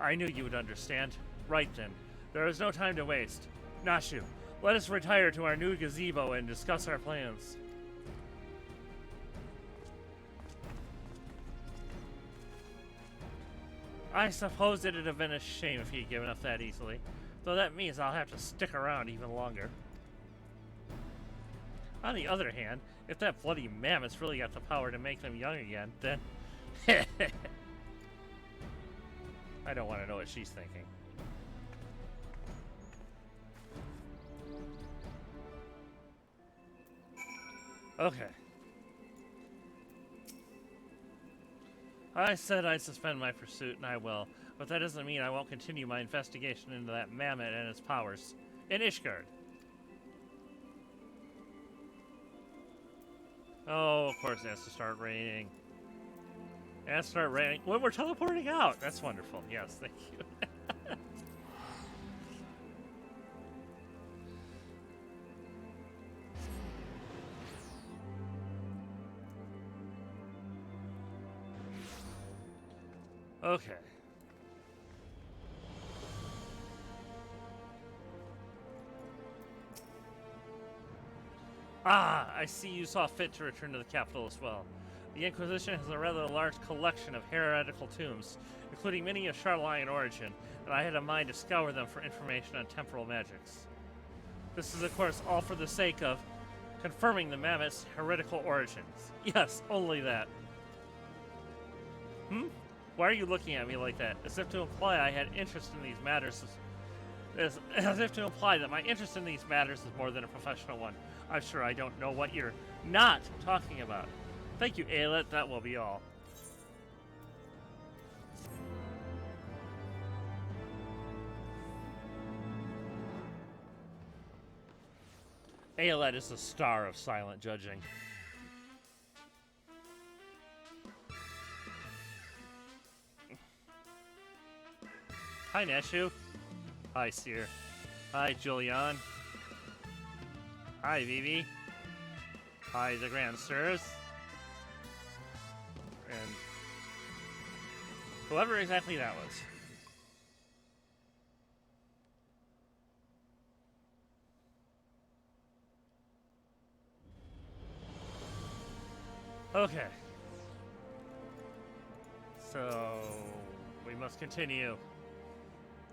I knew you would understand. Right then, there is no time to waste. Nashu, let us retire to our new gazebo and discuss our plans. I suppose it'd have been a shame if he'd given up that easily, though that means I'll have to stick around even longer. On the other hand, if that bloody mammoth's really got the power to make them young again, then... I don't want to know what she's thinking. Okay. I said I'd suspend my pursuit, and I will, but that doesn't mean I won't continue my investigation into that mammoth and its powers. In Ishgard. Oh, of course it has to start raining. It has to start raining when we're teleporting out. That's wonderful. Yes, thank you. Okay. Ah, I see you saw fit to return to the capital as well. The Inquisition has a rather large collection of heretical tombs, including many of Charlemagne origin, and I had a mind to scour them for information on temporal magics. This is, of course, all for the sake of confirming the mammoth's heretical origins. Yes, only that. Why are you looking at me like that? As if to imply I had interest in these matters. As if to imply that my interest in these matters is more than a professional one. I'm sure I don't know what you're not talking about. Thank you, Aelet. That will be all. Aelet is the star of silent judging. Hi, Nashu. Hi, Seer. Hi, Julian. Hi, Vivi. Hi, the Grand Sirs. And whoever exactly that was. Okay. So, we must continue.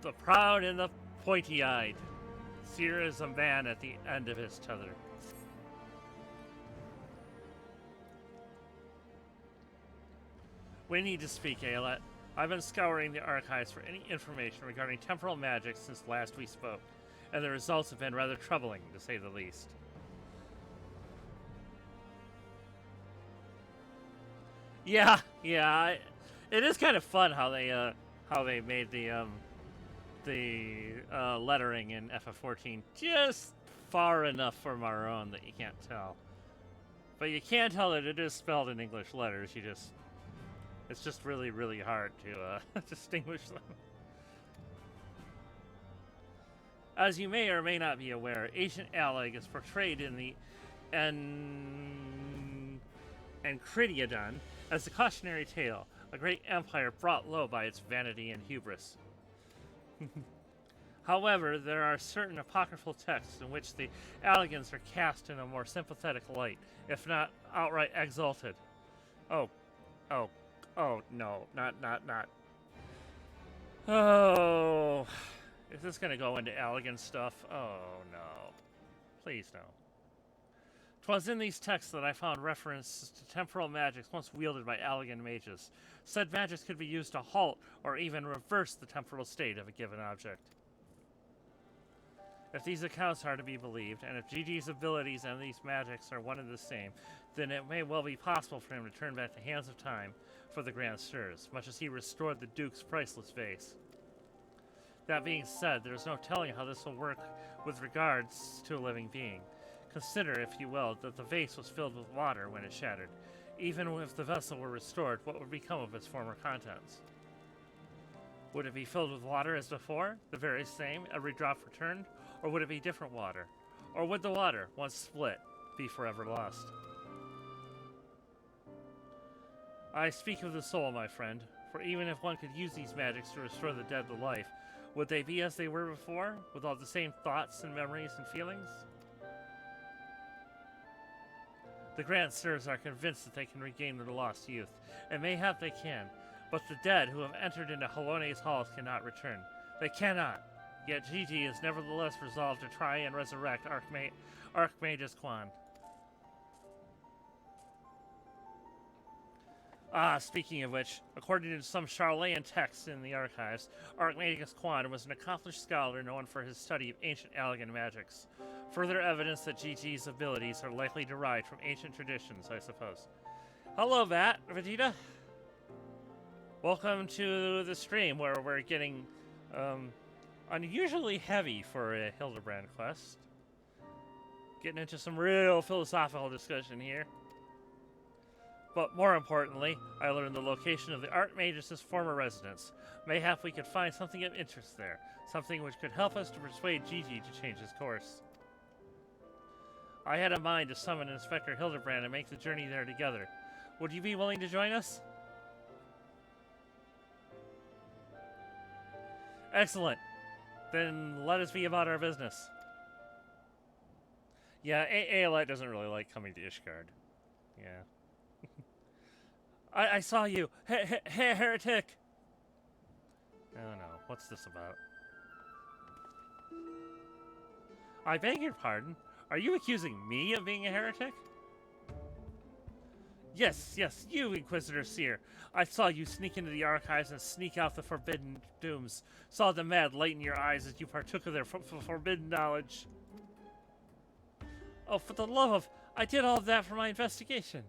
The proud and the pointy-eyed. Seer is a man at the end of his tether. We need to speak, Aelet. I've been scouring the archives for any information regarding temporal magic since last we spoke, and the results have been rather troubling, to say the least. Yeah, it is kind of fun how they made the lettering in FF14 just far enough from our own that you can't tell. But you can tell that it is spelled in English letters. It's just really, really hard to distinguish them. As you may or may not be aware, ancient Alleg is portrayed in the Enchiridion as a cautionary tale, a great empire brought low by its vanity and hubris. However, there are certain apocryphal texts in which the Allegans are cast in a more sympathetic light, if not outright exalted. Oh, no, not. Oh, is this gonna go into Allegan stuff? Oh, no. Please, no. 'Twas in these texts that I found references to temporal magics once wielded by Allegan mages. Said magics could be used to halt or even reverse the temporal state of a given object. If these accounts are to be believed, and if Gigi's abilities and these magics are one and the same, then it may well be possible for him to turn back the hands of time for the Grand Stirs, much as he restored the Duke's priceless vase. That being said, there is no telling how this will work with regards to a living being. Consider, if you will, that the vase was filled with water when it shattered. Even if the vessel were restored, what would become of its former contents? Would it be filled with water as before, the very same, every drop returned? Or would it be different water? Or would the water, once split, be forever lost? I speak of the soul, my friend, for even if one could use these magics to restore the dead to life, would they be as they were before, with all the same thoughts and memories and feelings? The Grand Stirs are convinced that they can regain their lost youth, and mayhap they can, but the dead who have entered into Halone's halls cannot return. They cannot! Yet Gigi is nevertheless resolved to try and resurrect Archmagus Quan. Speaking of which, according to some Charlayan texts in the archives, Archmagus Quan was an accomplished scholar known for his study of ancient Allegan magics. Further evidence that Gigi's abilities are likely derived from ancient traditions, I suppose. Hello, Vegeta. Welcome to the stream where we're getting unusually heavy for a Hildebrand quest. Getting into some real philosophical discussion here. But more importantly, I learned the location of the Archmagus' former residence. Mayhap we could find something of interest there, something which could help us to persuade Gigi to change his course. I had in mind to summon Inspector Hildebrand and make the journey there together. Would you be willing to join us? Excellent. Then let us be about our business. Yeah, Aelite doesn't really like coming to Ishgard. Yeah. I saw you! Heretic! Oh no, what's this about? I beg your pardon? Are you accusing me of being a heretic? Yes, you, Inquisitor Seer. I saw you sneak into the archives and sneak out the forbidden dooms. Saw the mad light in your eyes as you partook of their forbidden knowledge. Oh, for the love of... I did all of that for my investigation.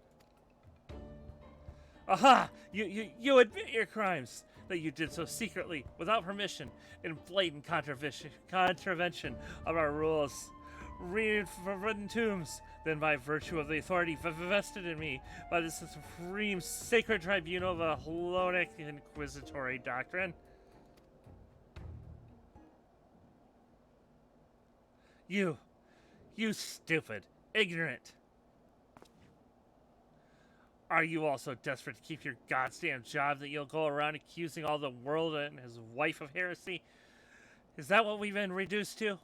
Aha! You admit your crimes, that you did so secretly, without permission, in blatant contravention of our rules. Read forbidden tombs, then by virtue of the authority vested in me by the supreme sacred tribunal of a Hellenic inquisitory doctrine. You stupid, ignorant. Are you also desperate to keep your goddamn job that you'll go around accusing all the world and his wife of heresy? Is that what we've been reduced to?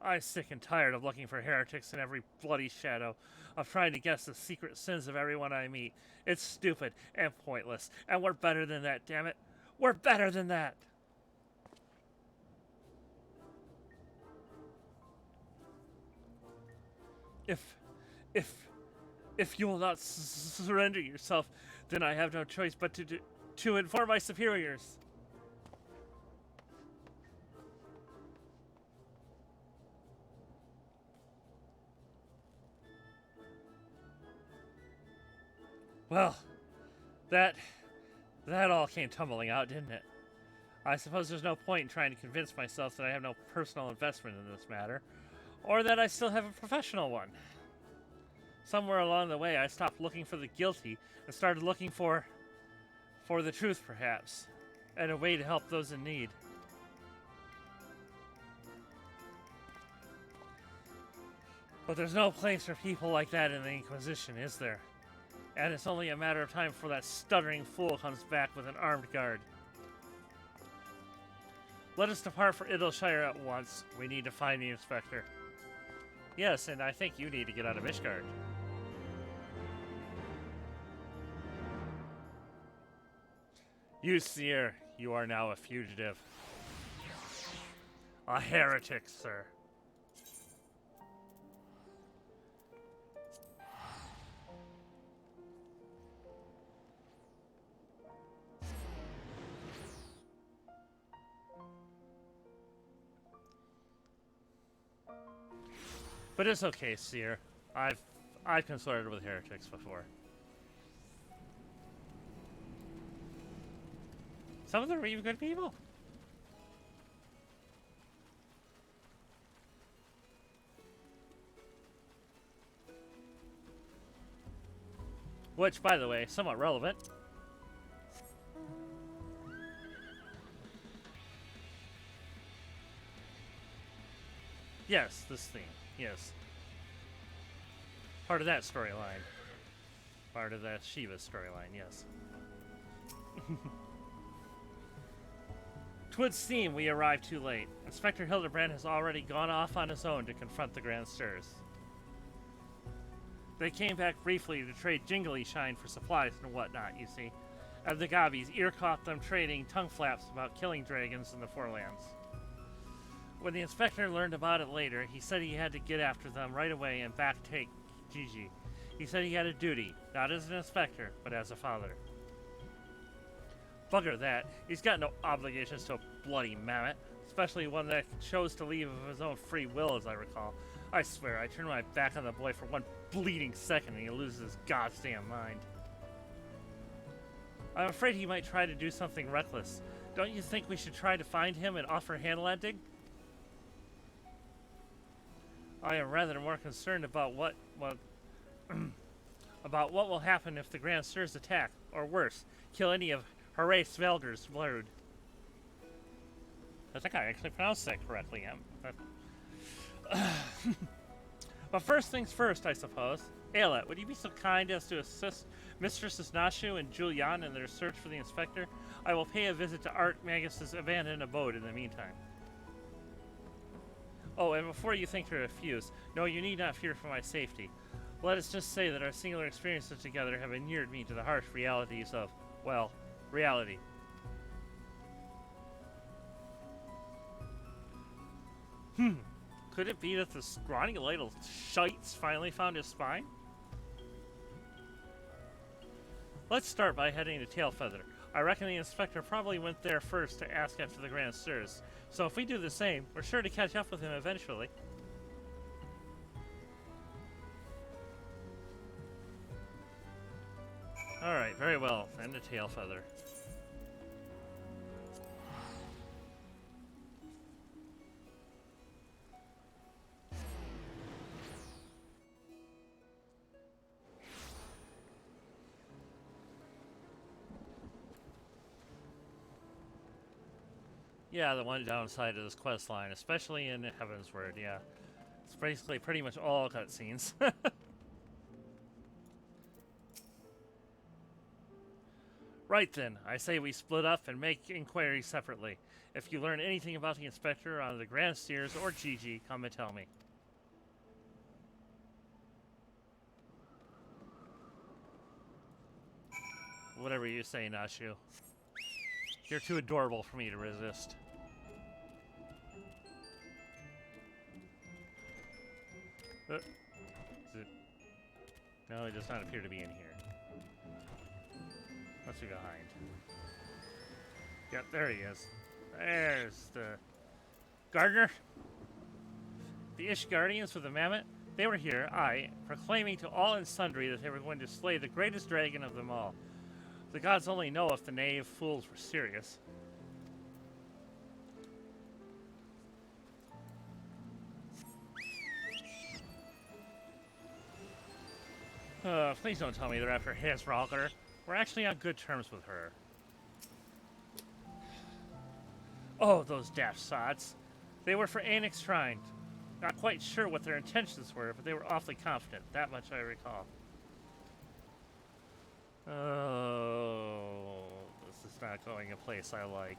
I'm sick and tired of looking for heretics in every bloody shadow, of trying to guess the secret sins of everyone I meet. It's stupid and pointless, and we're better than that, damn it. We're better than that! If you will not surrender yourself, then I have no choice but to inform my superiors. Well, that all came tumbling out, didn't it? I suppose there's no point in trying to convince myself that I have no personal investment in this matter, or that I still have a professional one. Somewhere along the way, I stopped looking for the guilty and started looking for the truth, perhaps, and a way to help those in need. But there's no place for people like that in the Inquisition, is there? And it's only a matter of time before that stuttering fool comes back with an armed guard. Let us depart for Idleshire at once. We need to find the Inspector. Yes, and I think you need to get out of Ishgard. You, Seer, you are now a fugitive. A heretic, sir. But it's okay, Seer. I've consorted with heretics before. Some of them are even good people. Which, by the way, somewhat relevant. Yes, this theme. Yes. Part of that storyline. Part of that Shiva storyline, yes. To its theme, we arrived too late. Inspector Hildebrand has already gone off on his own to confront the Grand Stirs. They came back briefly to trade jingly shine for supplies and whatnot, you see. And the Gobbies ear caught them trading tongue flaps about killing dragons in the Forelands. When the inspector learned about it later, he said he had to get after them right away and backtake Gigi. He said he had a duty, not as an inspector, but as a father. Bugger that. He's got no obligations to a bloody mammoth, especially one that chose to leave of his own free will, as I recall. I swear, I turned my back on the boy for one bleeding second and he loses his goddamn mind. I'm afraid he might try to do something reckless. Don't you think we should try to find him and offer hand-landing? I am rather more concerned about what about what will happen if the Grand Stirs attack, or worse, kill any of Hooray Svelger's brood. I think I actually pronounced that correctly, But first things first, I suppose. Ayelet, would you be so kind as to assist Mistresses Nashu and Julian in their search for the inspector? I will pay a visit to Art Magus's abandoned abode in the meantime. Oh, and before you think to refuse, no, you need not fear for my safety. Let us just say that our singular experiences together have inured me to the harsh realities of, well, reality. Could it be that the scrawny little shites finally found his spine? Let's start by heading to Tailfeather. I reckon the inspector probably went there first to ask after the Grand Stirs. So if we do the same, we're sure to catch up with him eventually. Alright, very well. Then to Tailfeather. Yeah, the one downside of this quest line, especially in Heavensward, yeah. It's basically pretty much all cutscenes. Right then, I say we split up and make inquiries separately. If you learn anything about the inspector on the Grand Stirs or Gigi, come and tell me. Whatever you say, Nashu. You're too adorable for me to resist. Is it? No, it does not appear to be in here. Let's be behind. Yep, there he is. There's the gardener. The Ish Guardians with the mammoth. They were here, proclaiming to all and sundry that they were going to slay the greatest dragon of them all. The gods only know if the knave fools were serious. Please don't tell me they're after Hesralker. We're actually on good terms with her. Oh, those daft sots. They were for Anix Shrine. Not quite sure what their intentions were, but they were awfully confident. That much I recall. Oh, this is not going a place I like.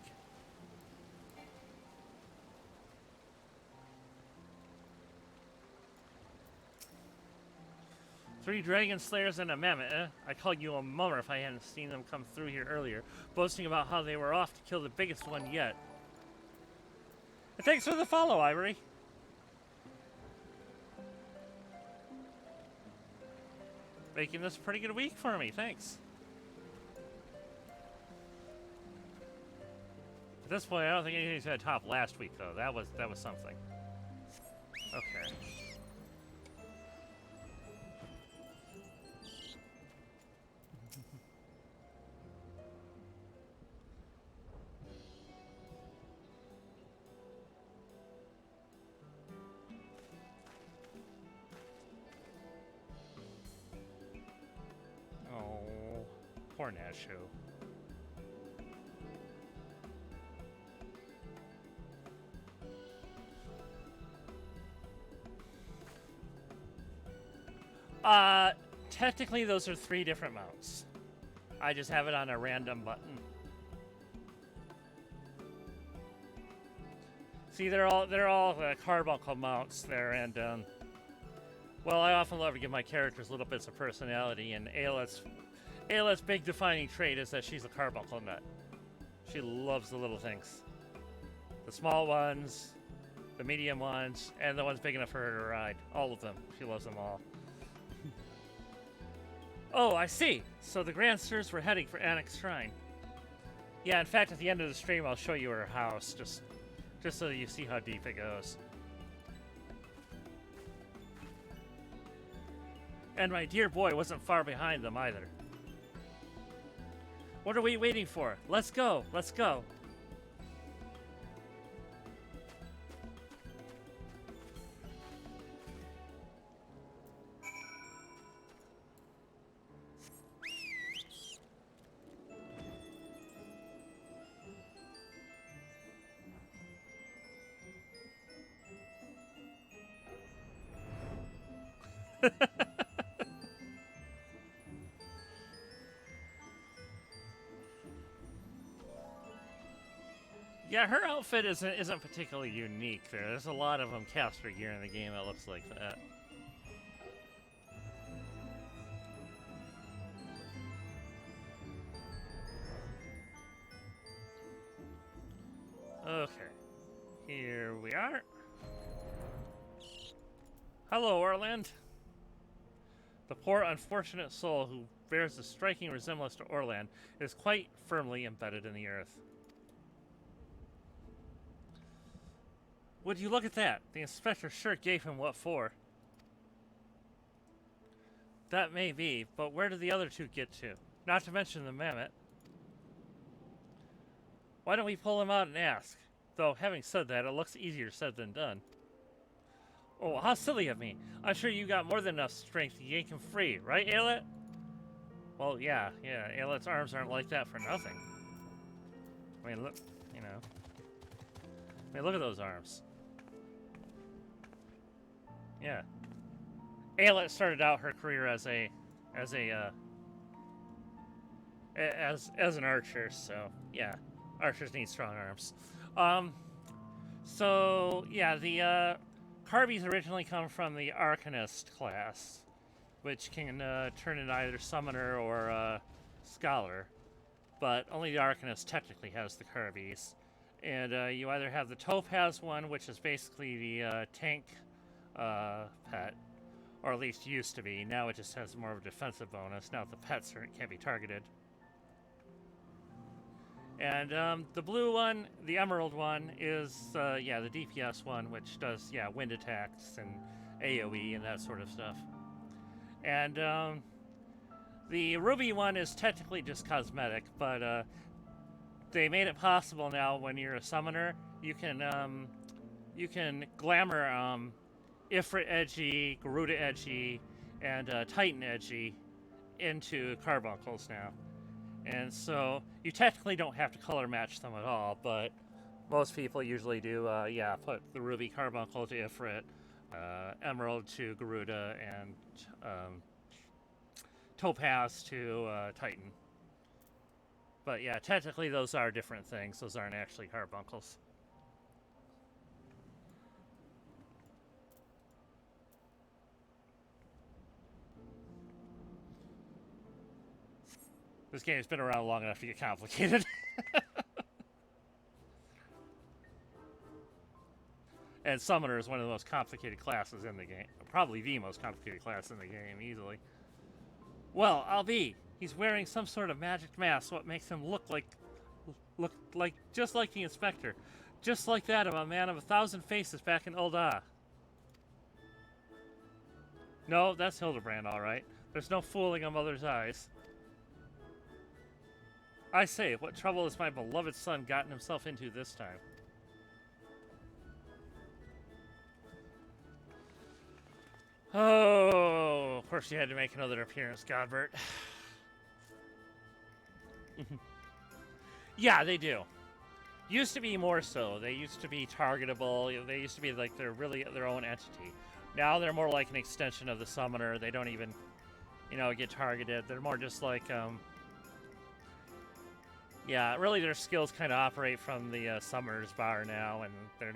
Three dragon slayers and a mammoth, eh? I'd call you a mummer if I hadn't seen them come through here earlier, boasting about how they were off to kill the biggest one yet. And thanks for the follow, Ivory. Making this a pretty good week for me, thanks. At this point, I don't think anything's gonna top last week, though. That was something. Okay. or Nashu. Technically those are 3 different mounts. I just have it on a random button. See, they're all carbuncle mounts there, and well, I often love to give my characters little bits of personality, and Ayla's big defining trait is that she's a carbuncle nut. She loves the little things. The small ones, the medium ones, and the ones big enough for her to ride. All of them. She loves them all. Oh, I see. So the Grandsters were heading for Annex Shrine. Yeah, in fact, at the end of the stream, I'll show you her house, just so you see how deep it goes. And my dear boy wasn't far behind them either. What are we waiting for? Let's go, let's go. Yeah, her outfit isn't particularly unique there. There's a lot of them caster gear in the game that looks like that. Okay. Here we are. Hello, Orland. The poor unfortunate soul who bears a striking resemblance to Orland is quite firmly embedded in the earth. Would you look at that? The inspector sure gave him what for. That may be, but where did the other 2 get to? Not to mention the mammoth. Why don't we pull him out and ask? Though, having said that, it looks easier said than done. Oh, how silly of me. I'm sure you got more than enough strength to yank him free, right, Ailette? Well, yeah, Ailette's arms aren't like that for nothing. I mean, look, you know. I mean, look at those arms. Yeah. Ailette started out her career as an archer, so yeah, archers need strong arms. So yeah, the Carbies originally come from the Arcanist class, which can turn into either Summoner or Scholar, but only the Arcanist technically has the Carbies. And you either have the Topaz one, which is basically the tank pet, or at least used to be. Now it just has more of a defensive bonus, now the pets can't be targeted. And the blue one, the emerald one, is, yeah, the DPS one, which does, yeah, wind attacks and AoE and that sort of stuff. And the ruby one is technically just cosmetic, but they made it possible now when you're a summoner, you can glamour Ifrit Edgy, Garuda Edgy, and Titan Edgy into carbuncles now. And so you technically don't have to color match them at all, but most people usually do, yeah, put the Ruby Carbuncle to Ifrit, Emerald to Garuda, and Topaz to Titan. But yeah, technically those are different things. Those aren't actually carbuncles. This game's been around long enough to get complicated. And Summoner is one of the most complicated classes in the game. Probably the most complicated class in the game, easily. Well, I'll be. He's wearing some sort of magic mask, what makes him look like just like the Inspector. Just like that of a man of 1,000 faces back in Ul'dah. No, that's Hildebrand, alright. There's no fooling a mother's eyes. I say, what trouble has my beloved son gotten himself into this time? Oh, of course you had to make another appearance, Godbert. Yeah, they do. Used to be more so. They used to be targetable. They used to be like they're really their own entity. Now they're more like an extension of the summoner. They don't even, get targeted. They're more just like, yeah, really their skills kind of operate from the summoner's bar now, and they're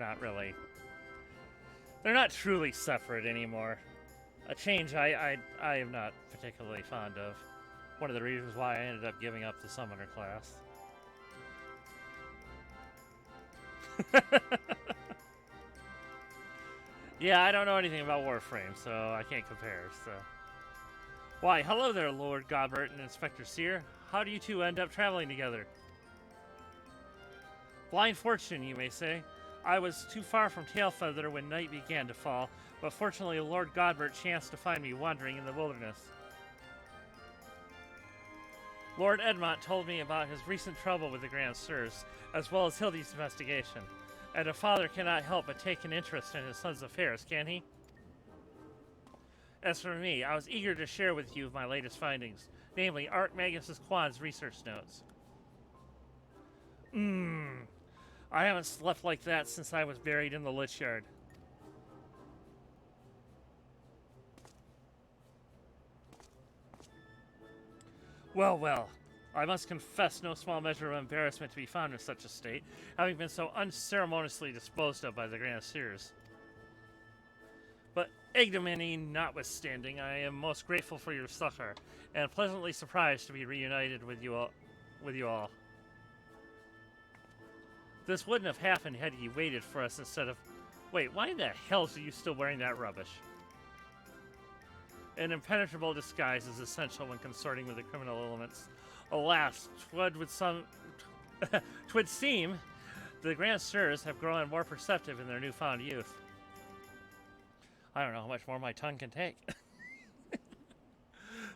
not truly separate anymore. A change I am not particularly fond of. One of the reasons why I ended up giving up the summoner class. Yeah, I don't know anything about Warframe, so I can't compare, so... Why, hello there, Lord Godbert and Inspector Seer. How do you two end up traveling together? Blind fortune, you may say. I was too far from Tailfeather when night began to fall, but fortunately Lord Godbert chanced to find me wandering in the wilderness. Lord Edmont told me about his recent trouble with the Grand Sirs, as well as Hildy's investigation. And a father cannot help but take an interest in his son's affairs, can he? As for me, I was eager to share with you my latest findings, namely Archmagus Quan's research notes. I haven't slept like that since I was buried in the Lich Yard. Well, well. I must confess no small measure of embarrassment to be found in such a state, having been so unceremoniously disposed of by the Grand Seers. But ignominy notwithstanding, I am most grateful for your succor, and pleasantly surprised to be reunited with you all. This wouldn't have happened had you waited for us instead of... Wait, why in the hell are you still wearing that rubbish? An impenetrable disguise is essential when consorting with the criminal elements. Alas, 'twould seem the Grand Sirs have grown more perceptive in their newfound youth. I don't know how much more my tongue can take.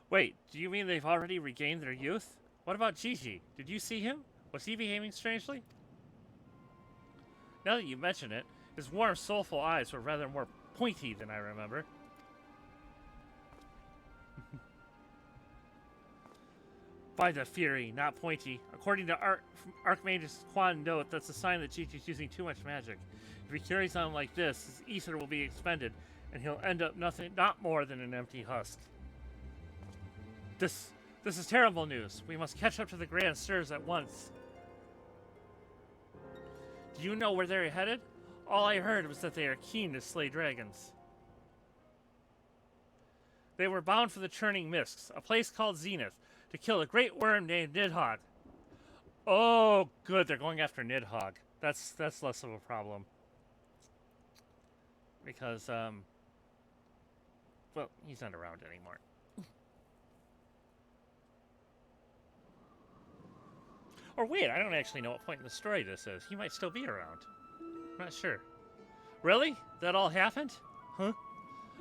Wait, do you mean they've already regained their youth? What about Gigi? Did you see him? Was he behaving strangely? Now that you mention it, his warm, soulful eyes were rather more pointy than I remember. By the Fury, not pointy. According to Archmagus Quan note, that's a sign that Gigi's using too much magic. If he carries on like this, his ether will be expended, and he'll end up not more than an empty husk. This is terrible news. We must catch up to the Grand Sirs at once. Do you know where they're headed? All I heard was that they are keen to slay dragons. They were bound for the Churning Mists, a place called Zenith, to kill a great worm named Nidhogg. Oh, good, they're going after Nidhogg. That's less of a problem. Because, well, he's not around anymore. Or wait, I don't actually know what point in the story this is. He might still be around. I'm not sure. Really? That all happened? Huh?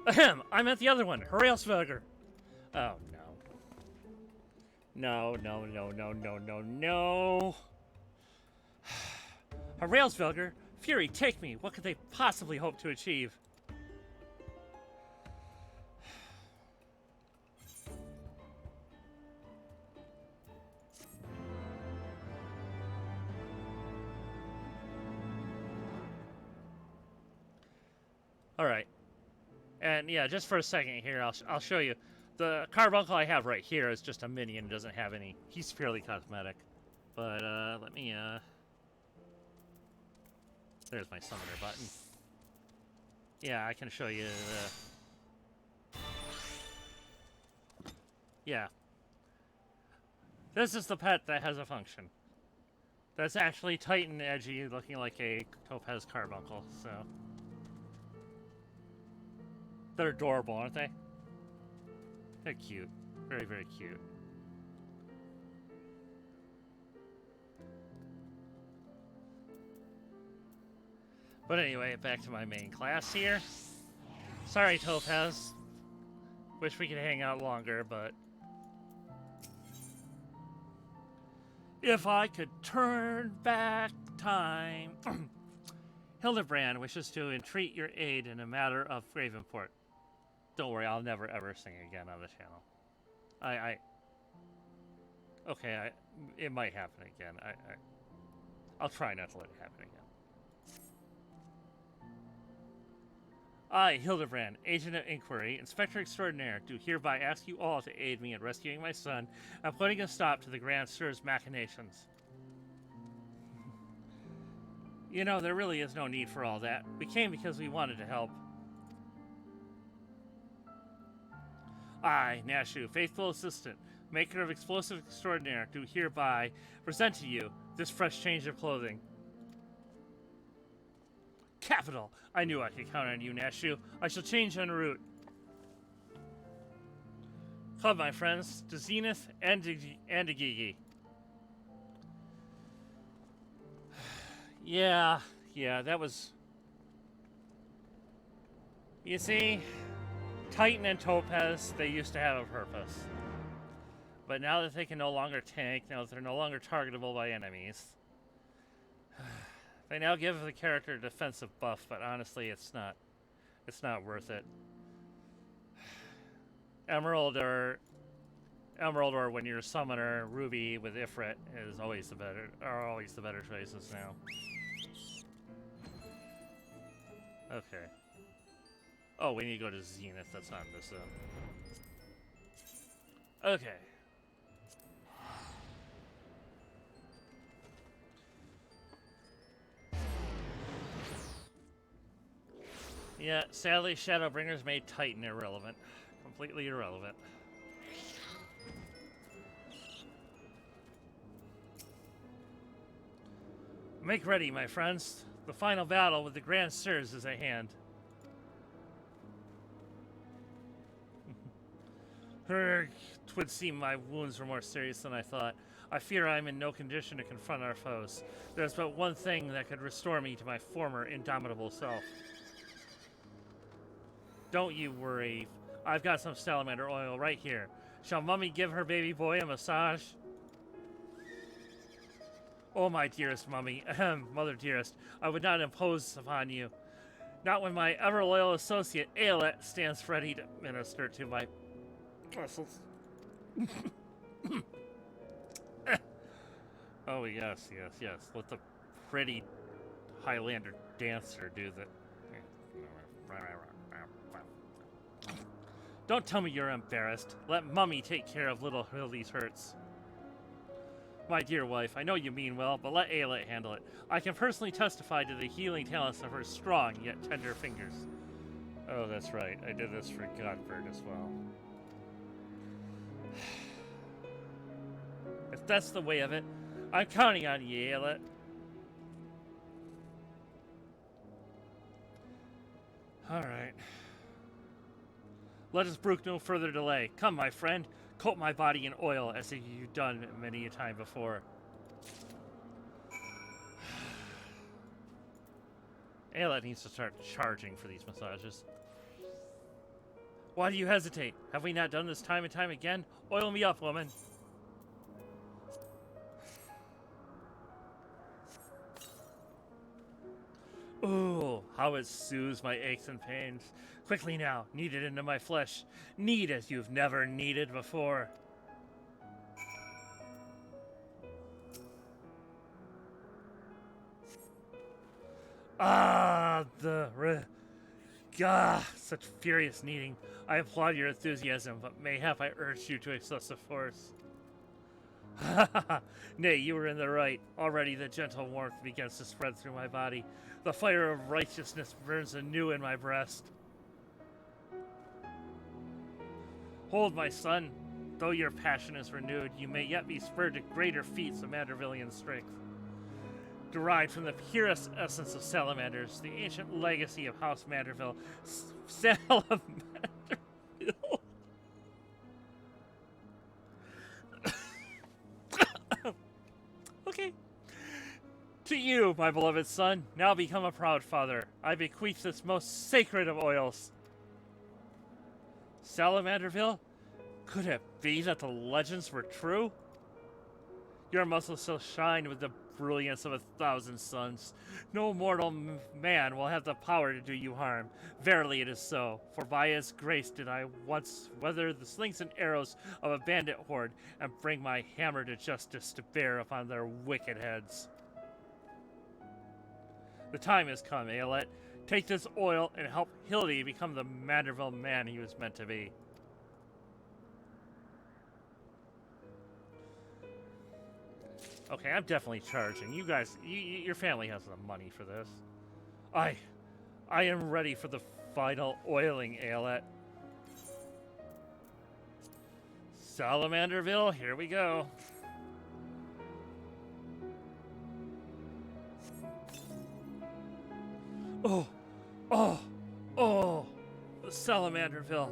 Ahem, I meant the other one, Hraelsvelgr. Oh, no. No. Hraelsvelgr, Fury, take me. What could they possibly hope to achieve? Alright. And yeah, just for a second here, I'll show you. The carbuncle I have right here is just a minion, doesn't have any. He's purely cosmetic. But let me there's my summoner button. Yeah, I can show you yeah. This is the pet that has a function. That's actually tight and edgy, looking like a Topaz carbuncle, so. They're adorable, aren't they? They're cute. Very, very cute. But anyway, back to my main class here. Sorry, Topaz. Wish we could hang out longer, but... If I could turn back time... Hildebrand wishes to entreat your aid in a matter of grave import. Don't worry, I'll never ever sing again on the channel. Okay, it might happen again. I'll try not to let it happen again. I, Hildebrand, Agent of Inquiry, Inspector Extraordinaire, do hereby ask you all to aid me in rescuing my son and putting a stop to the Grand Sir's machinations. You know, there really is no need for all that. We came because we wanted to help. I, Nashu, faithful assistant, maker of explosive extraordinaire, do hereby present to you this fresh change of clothing. Capital! I knew I could count on you, Nashu. I shall change en route. Come, my friends, to Zenith and to Gigi. Yeah, that was... You see, Titan and Topaz, they used to have a purpose. But now that they can no longer tank, now that they're no longer targetable by enemies, they now give the character a defensive buff, but honestly, it's not worth it. Emerald or when you're a summoner, Ruby with Ifrit is always the better choices now. Okay. Oh, we need to go to Zenith. That's on this zone. Okay. Yeah, sadly, Shadowbringers made Titan irrelevant. Completely irrelevant. Make ready, my friends. The final battle with the Grand Sirs is at hand. Twould seem my wounds were more serious than I thought. I fear I am in no condition to confront our foes. There's but one thing that could restore me to my former indomitable self. Don't you worry. I've got some salamander oil right here. Shall Mummy give her baby boy a massage? Oh, my dearest Mummy, Mother dearest, I would not impose upon you. Not when my ever-loyal associate, Aeolette, stands ready to minister to my muscles. Oh, yes. Let the pretty Highlander dancer do the... Don't tell me you're embarrassed. Let Mummy take care of little Hildy's hurts. My dear wife, I know you mean well, but let Aeolette handle it. I can personally testify to the healing talents of her strong yet tender fingers. Oh, that's right. I did this for Godbird as well. If that's the way of it, I'm counting on you, Aeolette. Alright. Let us brook no further delay. Come, my friend. Coat my body in oil as you've done many a time before. Aeolette needs to start charging for these massages. Why do you hesitate? Have we not done this time and time again? Oil me up, woman. Ooh, how it soothes my aches and pains. Quickly now, knead it into my flesh. Knead as you've never kneaded before. Ah, such furious kneading. I applaud your enthusiasm, but mayhap I urged you to excessive force. Nay, you were in the right. Already the gentle warmth begins to spread through my body. The fire of righteousness burns anew in my breast. Hold, my son. Though your passion is renewed, you may yet be spurred to greater feats of Mandervillian strength. Derived from the purest essence of salamanders, the ancient legacy of House Manderville, Salamanderville. Okay. To you, my beloved son, now become a proud father, I bequeath this most sacred of oils. Salamanderville? Could it be that the legends were true? Your muscles shall shine with the brilliance of 1,000 suns. No mortal man will have the power to do you harm. Verily it is so, for by his grace did I once weather the slings and arrows of a bandit horde and bring my hammer to justice to bear upon their wicked heads. The time has come, Aelet. Take this oil and help Hildy become the Manderville man he was meant to be. Okay, I'm definitely charging. You guys, your family has the money for this. I am ready for the final oiling, Aelet. Salamanderville, here we go. Oh, the Salamanderville.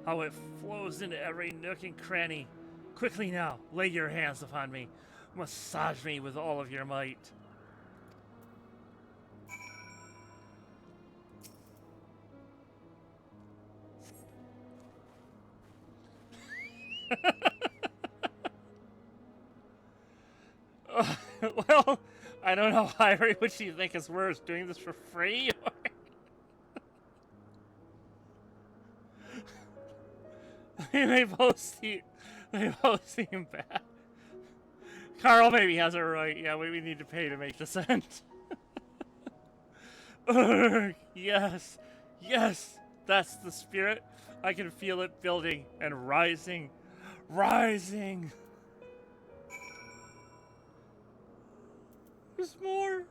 How it flows into every nook and cranny. Quickly now, lay your hands upon me. Massage me with all of your might. Well, I don't know, Ivory, which do you think is worse, doing this for free? They both seem bad. Carl maybe has it right. Yeah, we need to pay to make this end. Yes, yes, that's the spirit. I can feel it building and rising. There's more.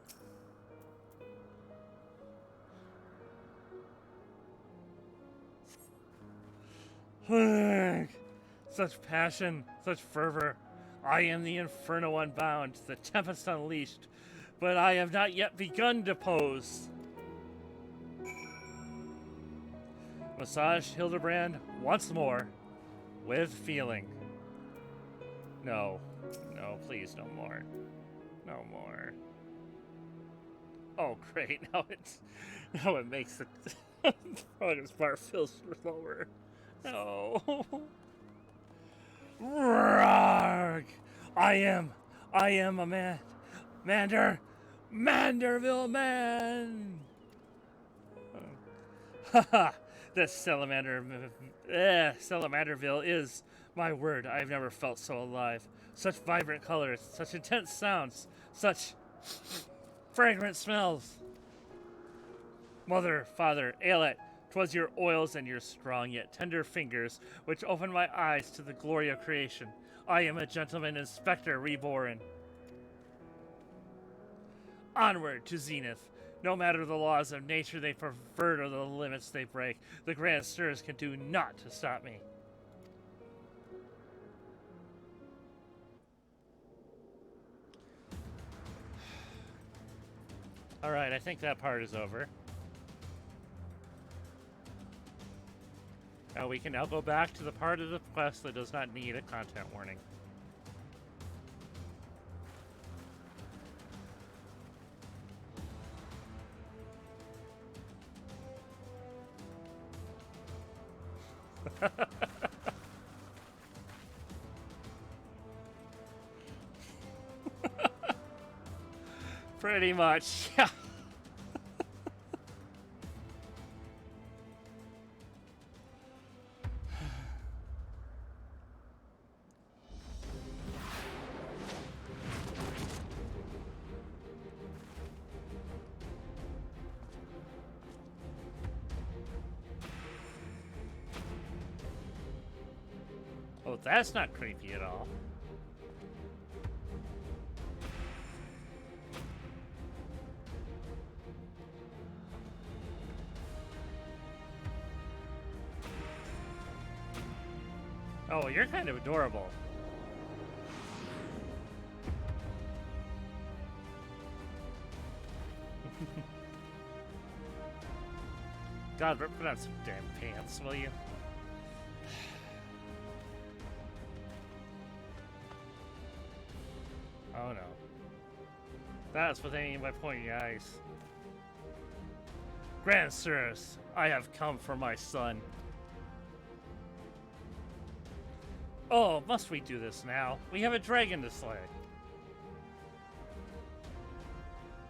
Such passion, such fervor. I am the inferno unbound, the tempest unleashed, but I have not yet begun to pose. Massage Hildebrand once more, with feeling. No, please, no more. No more. Oh, great, now it makes the progress bar feel slower. No. Roarg! I am a man. Manderville man! Haha! This Salamanderville is, my word, I've never felt so alive. Such vibrant colors, such intense sounds, such fragrant smells. Mother, father, Aelet, 'twas your oils and your strong yet tender fingers which opened my eyes to the glory of creation. I am a gentleman inspector reborn. Onward to zenith. No matter the laws of nature they pervert or the limits they break, the grand stirs can do naught to stop me. Alright, I think that part is over. Now we can now go back to the part of the quest that does not need a content warning. Pretty much, yeah. Oh, that's not creepy at all. Oh, you're kind of adorable. God, put on some damn pants, will you? Oh no. That's what they mean by pointy eyes. Grand sirs, I have come for my son. Oh, must we do this now? We have a dragon to slay.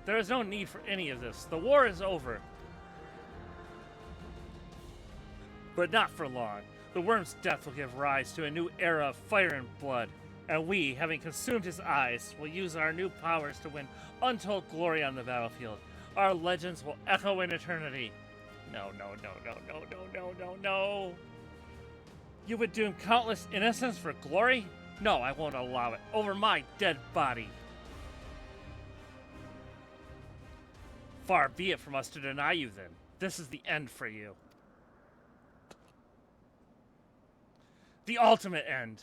There is no need for any of this. The war is over. But not for long. The worm's death will give rise to a new era of fire and blood. And we, having consumed his eyes, will use our new powers to win untold glory on the battlefield. Our legends will echo in eternity. No, no, no, no, no, no, no, no, no. You would doom countless innocents for glory? No, I won't allow it. Over my dead body. Far be it from us to deny you then. This is the end for you. The ultimate end.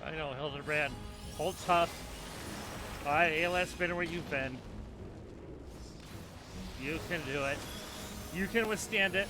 I know, Hildebrand. Hold tough. Alright, let's spin where you've been. You can do it. You can withstand it.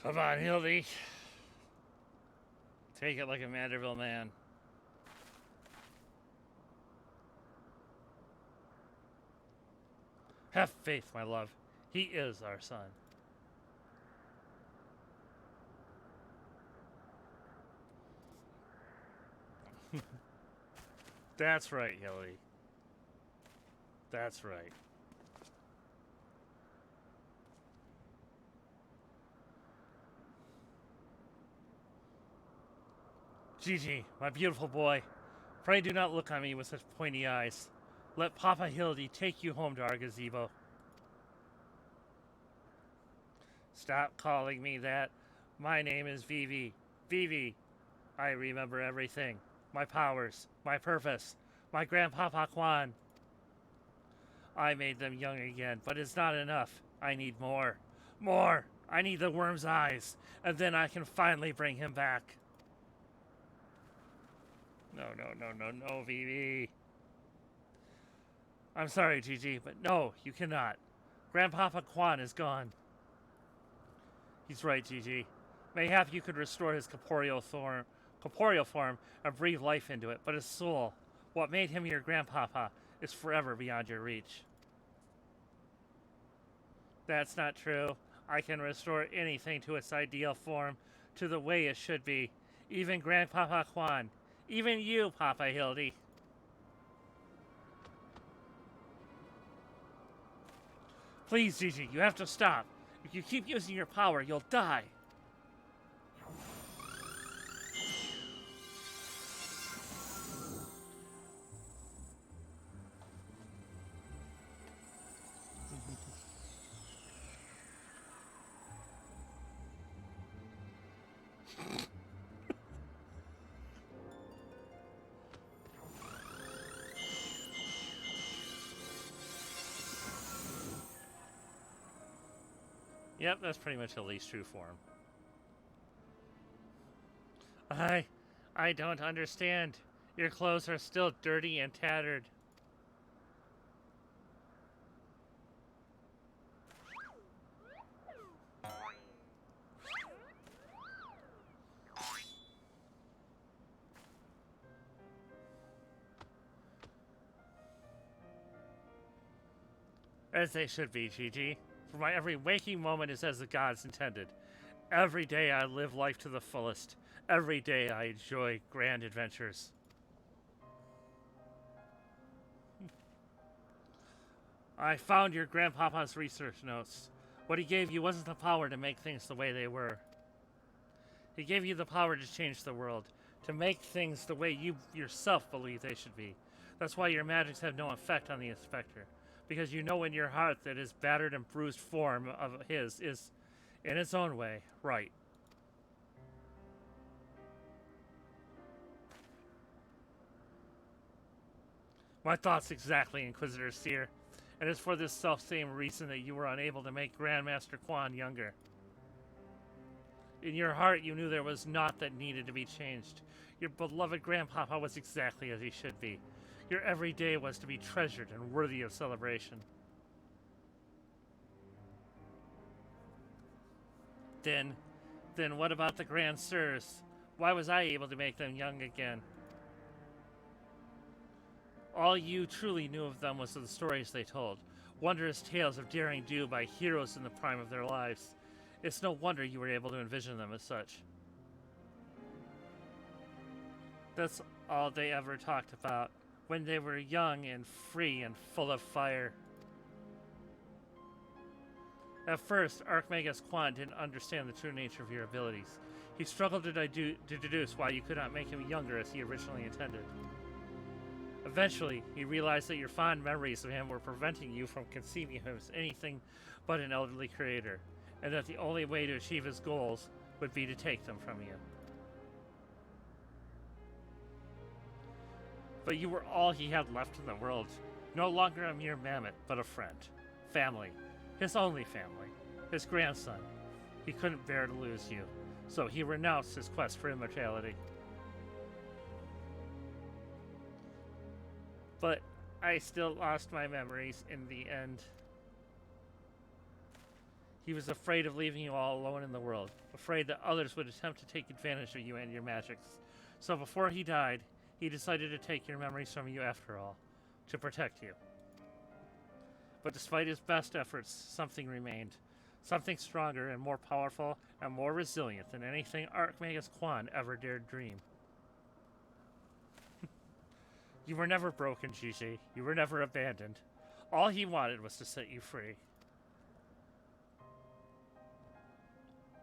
Come on, Hildy. Take it like a Manderville man. Have faith, my love. He is our son. That's right, Hildy. That's right. Gigi, my beautiful boy, pray do not look on me with such pointy eyes. Let Papa Hildy take you home to our gazebo. Stop calling me that. My name is Vivi. Vivi. I remember everything. My powers, my purpose, my Grandpapa Quan. I made them young again, but it's not enough. I need more. More! I need the worm's eyes, and then I can finally bring him back. No, no, no, no, no, Vivi. I'm sorry, Gigi, but no, you cannot. Grandpapa Quan is gone. He's right, Gigi. Mayhap you could restore his corporeal form and breathe life into it, but his soul, what made him your grandpapa, is forever beyond your reach. That's not true. I can restore anything to its ideal form, to the way it should be. Even Grandpapa Quan. Even you, Papa Hildy. Please, Gigi, you have to stop. If you keep using your power, you'll die. Yep, that's pretty much Hildy's true form. I don't understand. Your clothes are still dirty and tattered. As they should be, Gigi. For my every waking moment is as the gods intended. Every day I live life to the fullest. Every day I enjoy grand adventures. I found your grandpapa's research notes. What he gave you wasn't the power to make things the way they were. He gave you the power to change the world, to make things the way you yourself believe they should be. That's why your magics have no effect on the inspector, because you know in your heart that his battered and bruised form of his is, in its own way, right. My thoughts exactly, Inquisitor Seer. And it's for this self-same reason that you were unable to make Grandmaster Quan younger. In your heart, you knew there was naught that needed to be changed. Your beloved grandpapa was exactly as he should be. Your every day was to be treasured and worthy of celebration. Then what about the Grand Sirs? Why was I able to make them young again? All you truly knew of them was the stories they told. Wondrous tales of daring do by heroes in the prime of their lives. It's no wonder you were able to envision them as such. That's all they ever talked about. When they were young and free and full of fire. At first, Archmagus Quan didn't understand the true nature of your abilities. He struggled to deduce why you could not make him younger as he originally intended. Eventually, he realized that your fond memories of him were preventing you from conceiving him as anything but an elderly creator, and that the only way to achieve his goals would be to take them from you. But you were all he had left in the world, no longer a mere mammoth, but a friend, family, his only family, his grandson. He couldn't bear to lose you, so he renounced his quest for immortality. But I still lost my memories in the end. He was afraid of leaving you all alone in the world, afraid that others would attempt to take advantage of you and your magics. So before he died, he decided to take your memories from you after all, to protect you. But despite his best efforts, something remained. Something stronger and more powerful and more resilient than anything Archmagus Quan ever dared dream. You were never broken, Gigi. You were never abandoned. All he wanted was to set you free.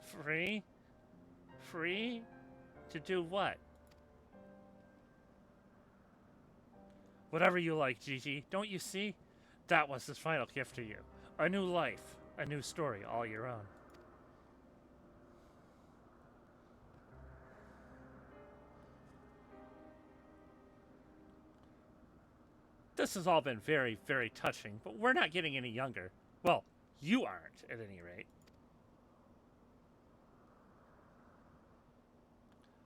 Free? Free? To do what? Whatever you like, Gigi. Don't you see? That was his final gift to you. A new life. A new story all your own. This has all been very, very touching, but we're not getting any younger. Well, you aren't, at any rate.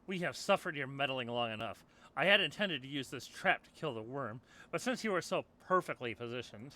We have suffered your meddling long enough. I had intended to use this trap to kill the worm, but since you were so perfectly positioned...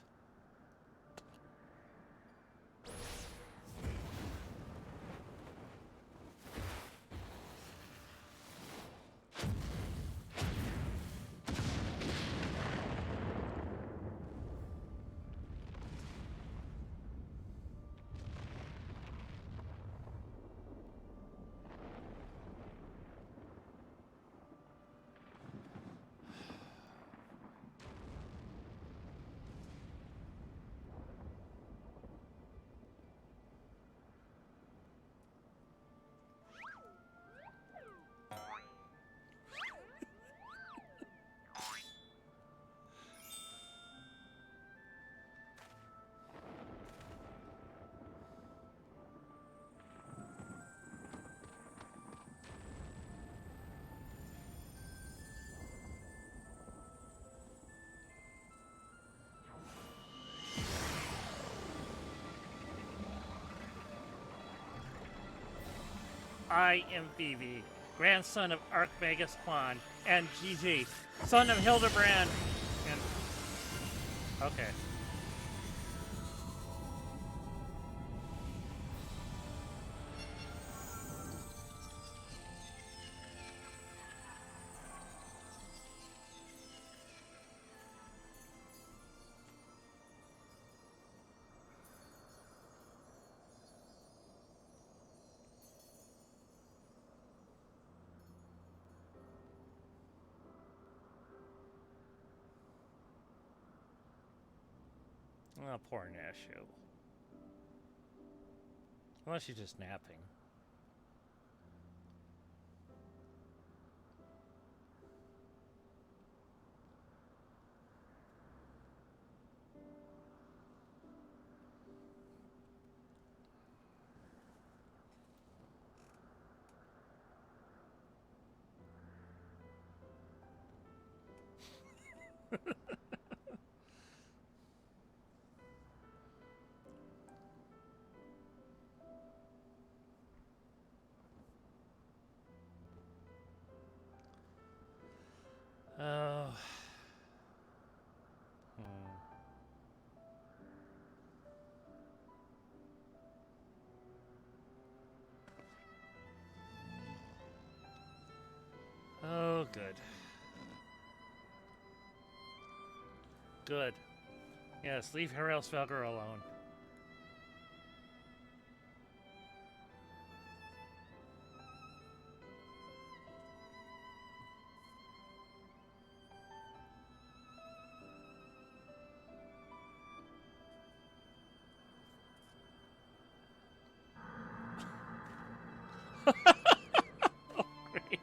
I am Vivi, grandson of Archmagus Quan, and Gigi, son of Hildebrand, and... Okay. Oh, poor Nashu. Unless she's just napping. Oh. Oh, good. Good. Yes, leave Herausfelger alone. Oh, great.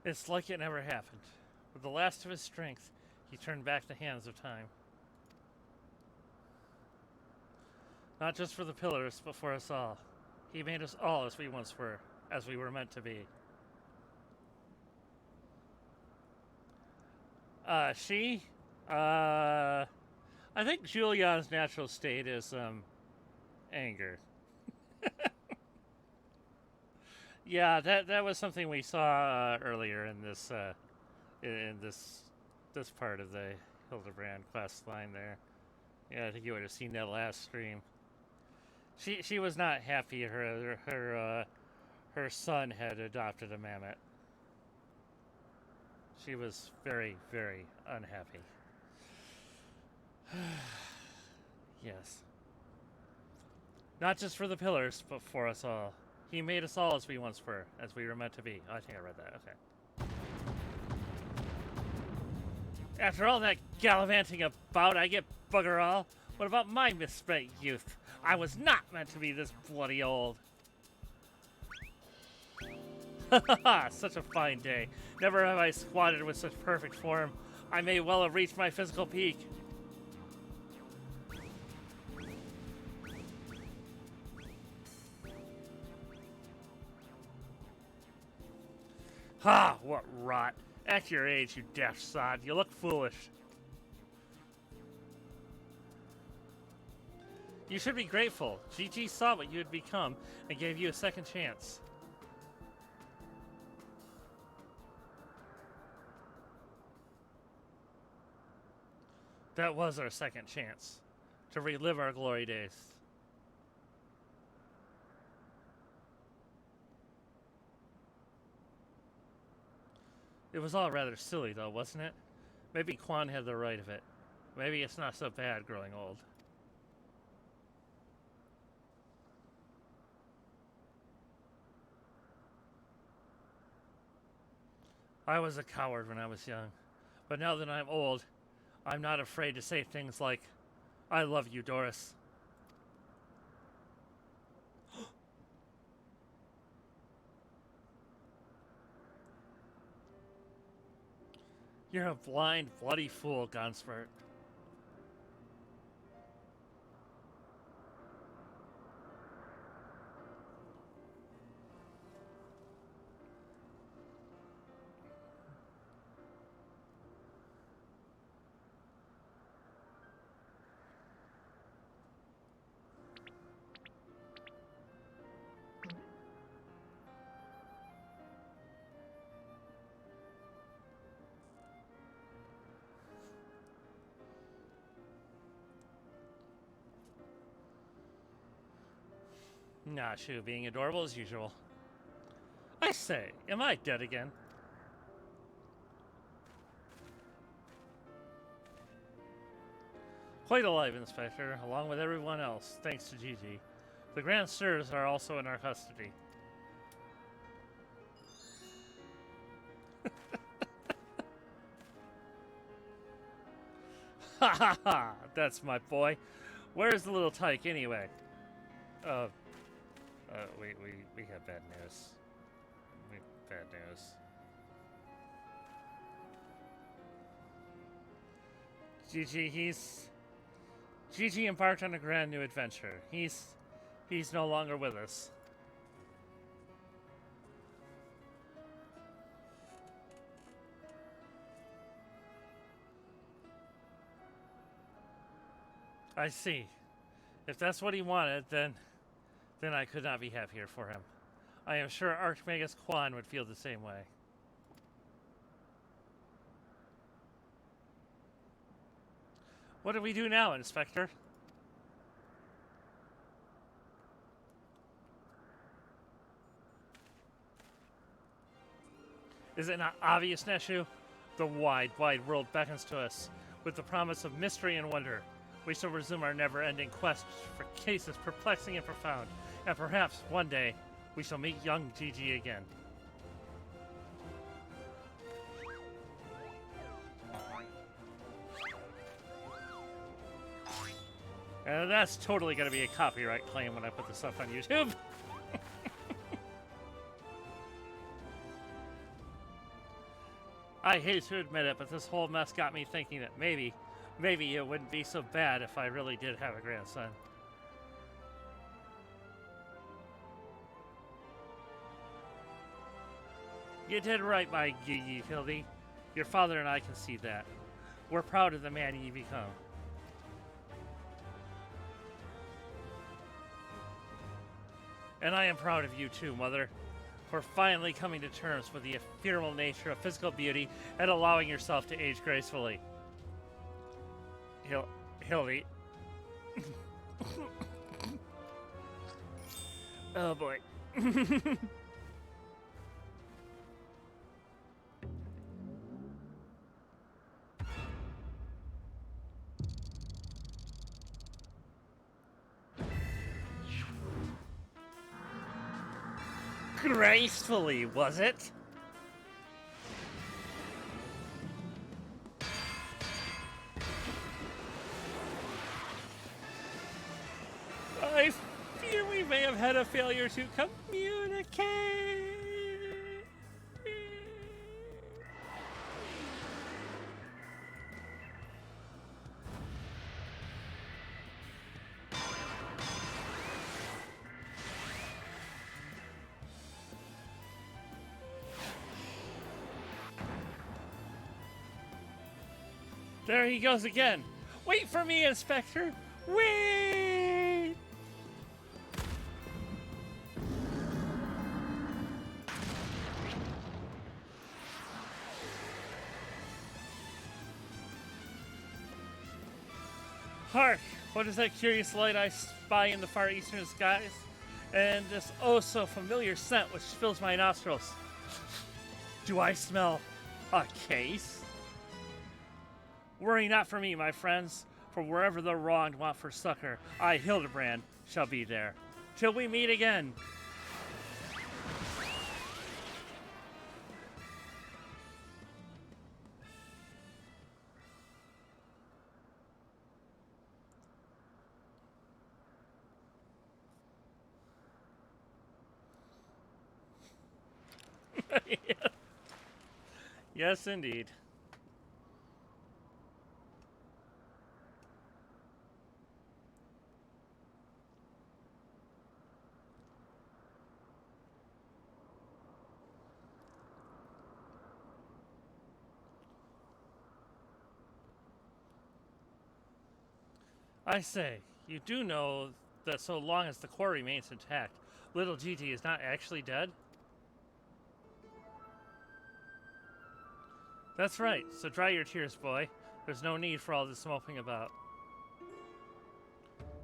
It's like it never happened. With the last of his strength, he turned back the hands of time. Not just for the pillars, but for us all. He made us all as we once were, as we were meant to be. She? I think Julian's natural state is, anger. Yeah, that was something we saw earlier in this part of the Hildebrand quest line there. Yeah, I think you would have seen that last stream. She was not happy her son had adopted a mammoth. She was very, very unhappy. Yes. Not just for the pillars, but for us all. He made us all as we once were, as we were meant to be. Oh, I think I read that. Okay. After all that gallivanting about, I get bugger all. What about my misspent youth? I was not meant to be this bloody old. Such a fine day. Never have I squatted with such perfect form. I may well have reached my physical peak. Ha! What rot. At your age, you daft sod. You look foolish. You should be grateful. Gigi saw what you had become and gave you a second chance. That was our second chance. To relive our glory days. It was all rather silly, though, wasn't it? Maybe Quan had the right of it. Maybe it's not so bad growing old. I was a coward when I was young. But now that I'm old, I'm not afraid to say things like, I love you, Doris. You're a blind, bloody fool, Gunspert. Nashu being adorable as usual. I say, am I dead again? Quite alive, Inspector, along with everyone else, thanks to Gigi. The Grand Sirs are also in our custody. Ha ha ha! That's my boy. Where's the little tyke anyway? We have bad news. Bad news. Gigi embarked on a grand new adventure. He's no longer with us. I see. If that's what he wanted, then I could not be happier for him. I am sure Archmagus Quan would feel the same way. What do we do now, Inspector? Is it not obvious, Nashu? The wide, wide world beckons to us with the promise of mystery and wonder. We shall resume our never-ending quest for cases perplexing and profound, and perhaps one day we shall meet young Gigi again. And that's totally going to be a copyright claim when I put this up on YouTube. I hate to admit it, but this whole mess got me thinking that maybe it wouldn't be so bad if I really did have a grandson. You did right by Gigi, Hildy. Your father and I can see that. We're proud of the man you become. And I am proud of you too, Mother, for finally coming to terms with the ephemeral nature of physical beauty and allowing yourself to age gracefully. Hildy. Oh boy. Gracefully, was it? I fear we may have had a failure to communicate. There he goes again. Wait for me, Inspector. Wait! Hark! What is that curious light I spy in the far eastern skies? And this oh so familiar scent which fills my nostrils. Do I smell a case? Worry not for me, my friends, for wherever the wronged want for succor, I, Hildebrand, shall be there. Till we meet again. Yes, indeed. I say, you do know that so long as the core remains intact, little Gigi is not actually dead? That's right, so dry your tears, boy. There's no need for all this moping about.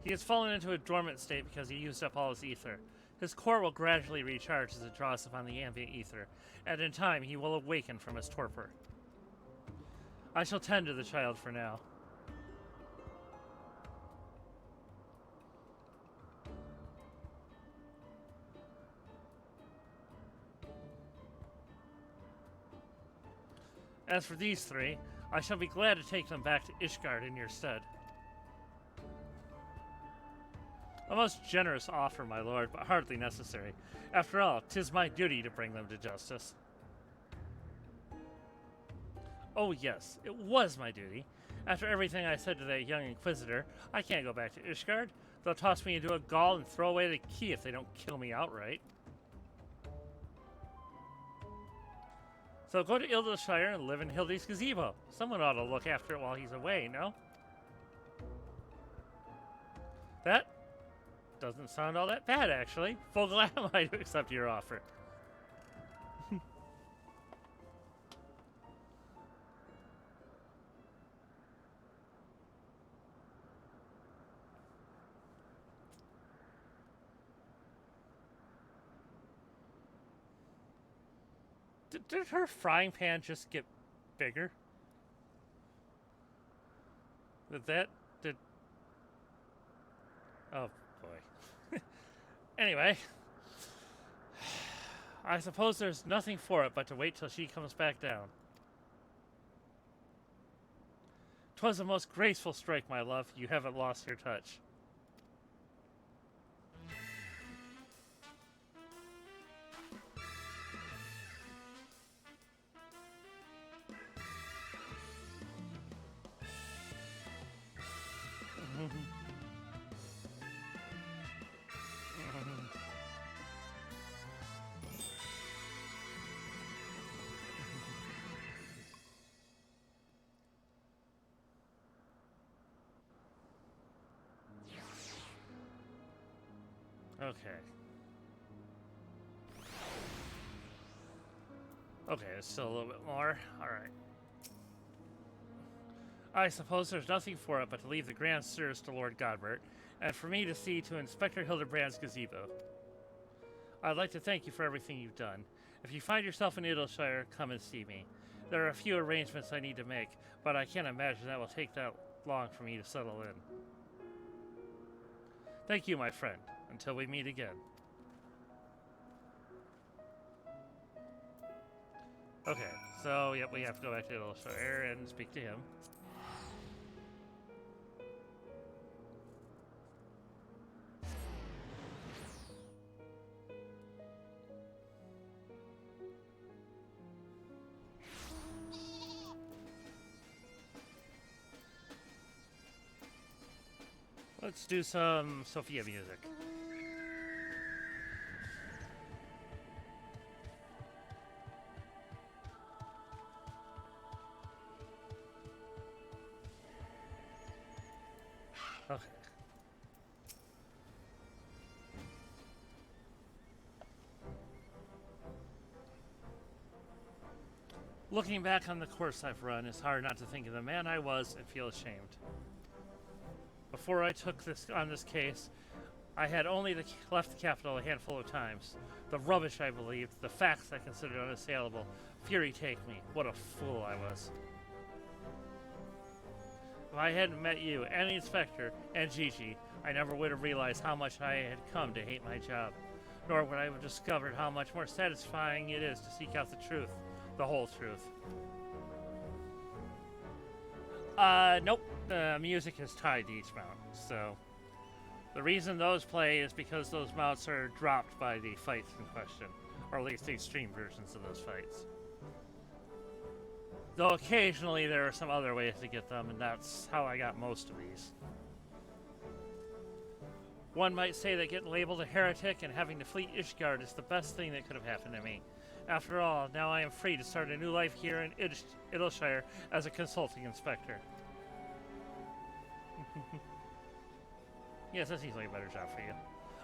He has fallen into a dormant state because he used up all his ether. His core will gradually recharge as it draws upon the ambient ether, and in time he will awaken from his torpor. I shall tend to the child for now. As for these three, I shall be glad to take them back to Ishgard in your stead. A most generous offer, my lord, but hardly necessary. After all, 'tis my duty to bring them to justice. Oh yes, it was my duty. After everything I said to that young Inquisitor, I can't go back to Ishgard. They'll toss me into a gall and throw away the key if they don't kill me outright. So go to Ildilshire and live in Hildy's gazebo. Someone ought to look after it while he's away, no? That doesn't sound all that bad, actually. Full glad am I to accept your offer. Did her frying pan just get bigger? Did... Oh, boy. Anyway. I suppose there's nothing for it but to wait till she comes back down. 'Twas a most graceful strike, my love. You haven't lost your touch. Okay. Okay, it's still a little bit more. Alright. I suppose there's nothing for it but to leave the grand stairs to Lord Godbert, and for me to see to Inspector Hildebrand's gazebo. I'd like to thank you for everything you've done. If you find yourself in Idleshire, come and see me. There are a few arrangements I need to make, but I can't imagine that will take that long for me to settle in. Thank you, my friend. Until we meet again. Okay, so, yep, we have to go back to Idleshire and speak to him. Let's do some Sophia music. Okay. Looking back on the course I've run, it's hard not to think of the man I was and feel ashamed. Before I took on this case, I had only left the capital a handful of times. The rubbish I believed, the facts I considered unassailable. Fury take me. What a fool I was. If I hadn't met you and the inspector and Gigi, I never would have realized how much I had come to hate my job. Nor would I have discovered how much more satisfying it is to seek out the truth. The whole truth. Nope. The music is tied to each mount, so... The reason those play is because those mounts are dropped by the fights in question. or at least the extreme versions of those fights. Though occasionally there are some other ways to get them, and that's how I got most of these. One might say that getting labeled a heretic and having to flee Ishgard is the best thing that could have happened to me. After all, now I am free to start a new life here in Idleshire as a consulting inspector. Yes, that seems like a better job for you.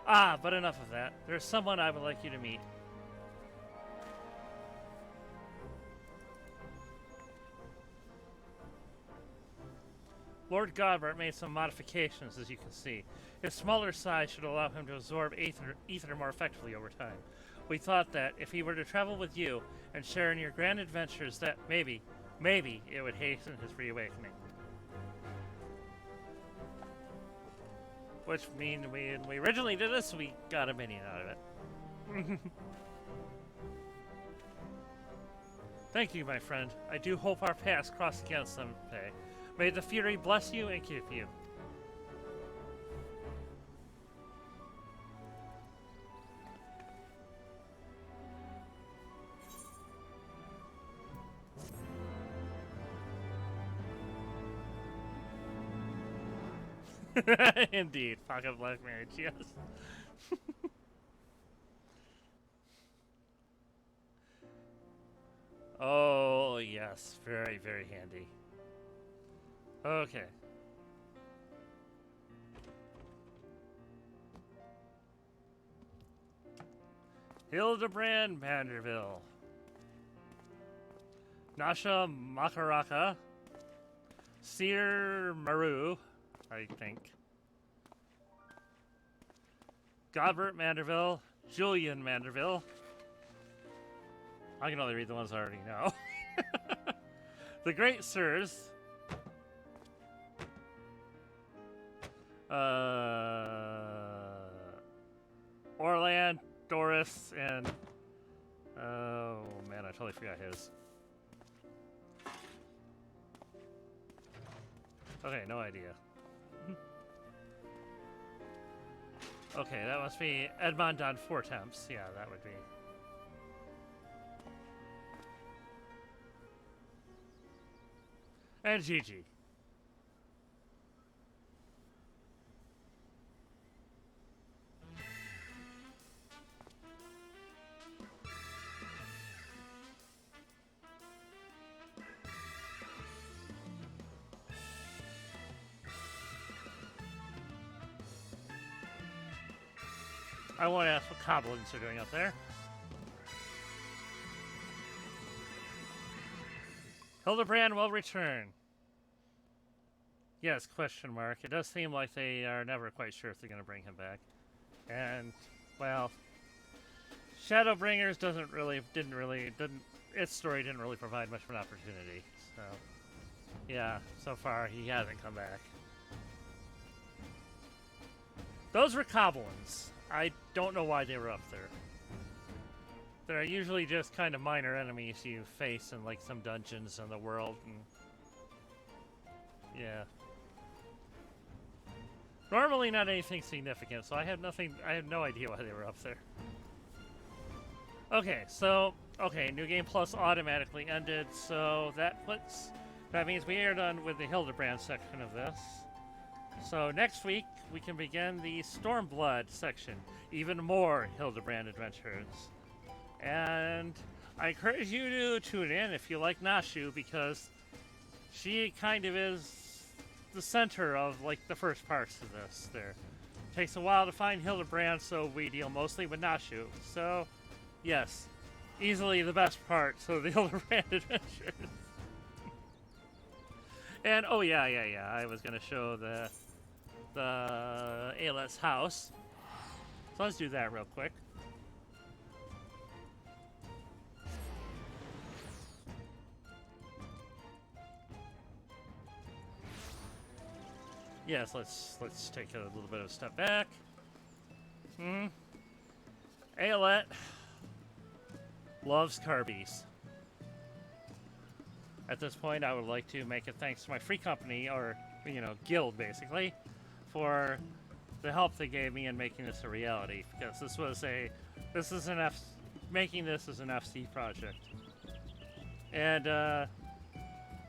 Ah, but enough of that. There's someone I would like you to meet. Lord Godbert made some modifications, as you can see. His smaller size should allow him to absorb ether more effectively over time. We thought that if he were to travel with you and share in your grand adventures, that maybe it would hasten his reawakening. Which means when we originally did this, we got a minion out of it. Thank you, my friend. I do hope our paths cross again someday. May the Fury bless you and keep you. Indeed, pocket black marriage, yes. Oh, yes, very, very handy. Okay. Hildebrand Manderville. Nasha Makaraka. Seer Maru, I think. Godbert Manderville. Julian Manderville. I can only read the ones I already know. The Great Sirs. Orland, Doris, and oh man, I totally forgot his. Okay, no idea. Okay, that must be Edmond on 4 temps. Yeah, that would be. And Gigi. I won't ask what goblins are doing up there. Hildebrand will return. Yes, question mark. It does seem like they are never quite sure if they're going to bring him back. And, well, Shadowbringers its story didn't really provide much of an opportunity. So, yeah, so far he hasn't come back. Those were goblins. I don't know why they were up there. They're usually just kind of minor enemies you face in like some dungeons in the world, and yeah. Normally not anything significant, so I had no idea why they were up there. Okay, so New Game Plus automatically ended, so that means we are done with the Hildebrand section of this. So next week, we can begin the Stormblood section. Even more Hildebrand adventures. And I encourage you to tune in if you like Nashu, because she kind of is the center of like the first parts of this. There takes a while to find Hildebrand, so we deal mostly with Nashu. So, yes, easily the best parts of the Hildebrand adventures. And oh yeah, I was gonna show the Aylet's house. So let's do that real quick. Yes, let's take a little bit of a step back. Aylet loves Carbies. At this point, I would like to make a thanks to my free company, or guild basically, for the help they gave me in making this a reality. Because this is an making this as an FC project, and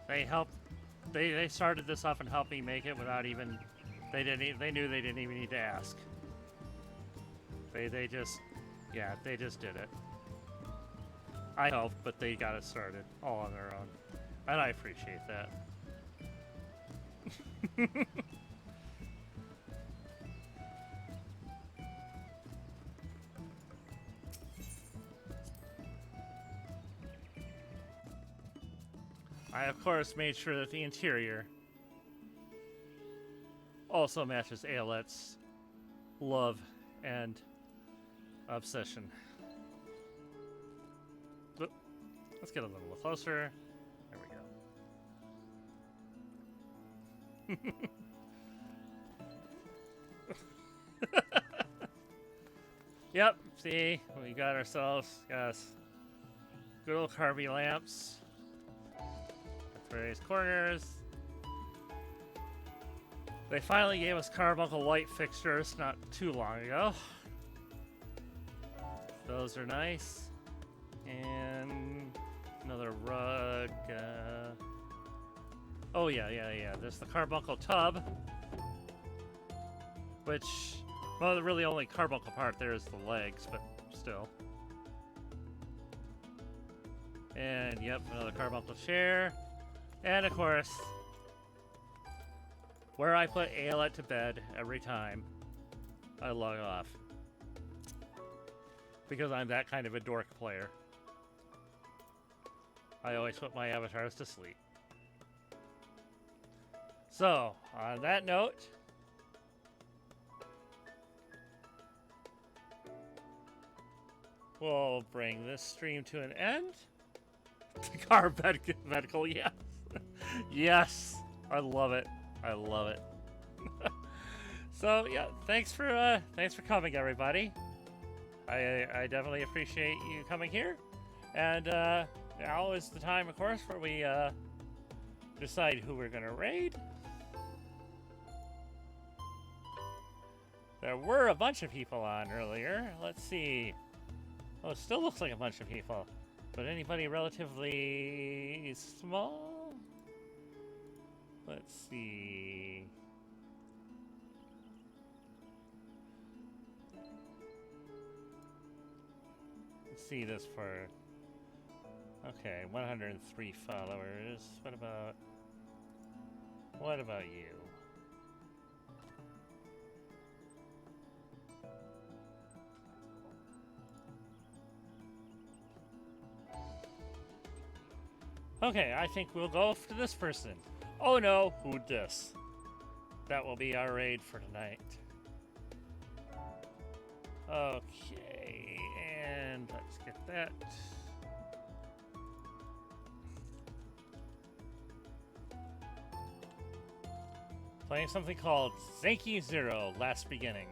they helped. They started this off and helped me make it without even. They knew they didn't even need to ask. They just did it. I helped, but they got it started all on their own, and I appreciate that. I, of course, made sure that the interior also matches Aelet's love and obsession. Let's get a little closer. There we go. Yep, see, we got ourselves, yes, good old carby lamps at various corners. They finally gave us carbuncle light fixtures not too long ago. Those are nice. And another rug. Oh yeah. There's the carbuncle tub, which, well, the really only carbuncle part there is the legs, but still. And yep, another carbuncle chair. And of course, where I put Aelet to bed every time I log off. Because I'm that kind of a dork player. I always put my avatars to sleep. So, on that note, we'll bring this stream to an end. Car medical, yes. Yes, I love it. I love it. So yeah, thanks for coming, everybody. I definitely appreciate you coming here, and now is the time, of course, where we decide who we're gonna raid. There were a bunch of people on earlier. Let's see. Oh, it still looks like a bunch of people, but anybody relatively small? Let's see. Let's see this for. Okay, 103 followers. What about you? Okay, I think we'll go for this person. Oh no, who'd this? That will be our raid for tonight. Okay, and let's get that. Playing something called Zanky Zero, Last Beginning.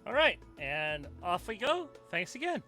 All right, and off we go. Thanks again.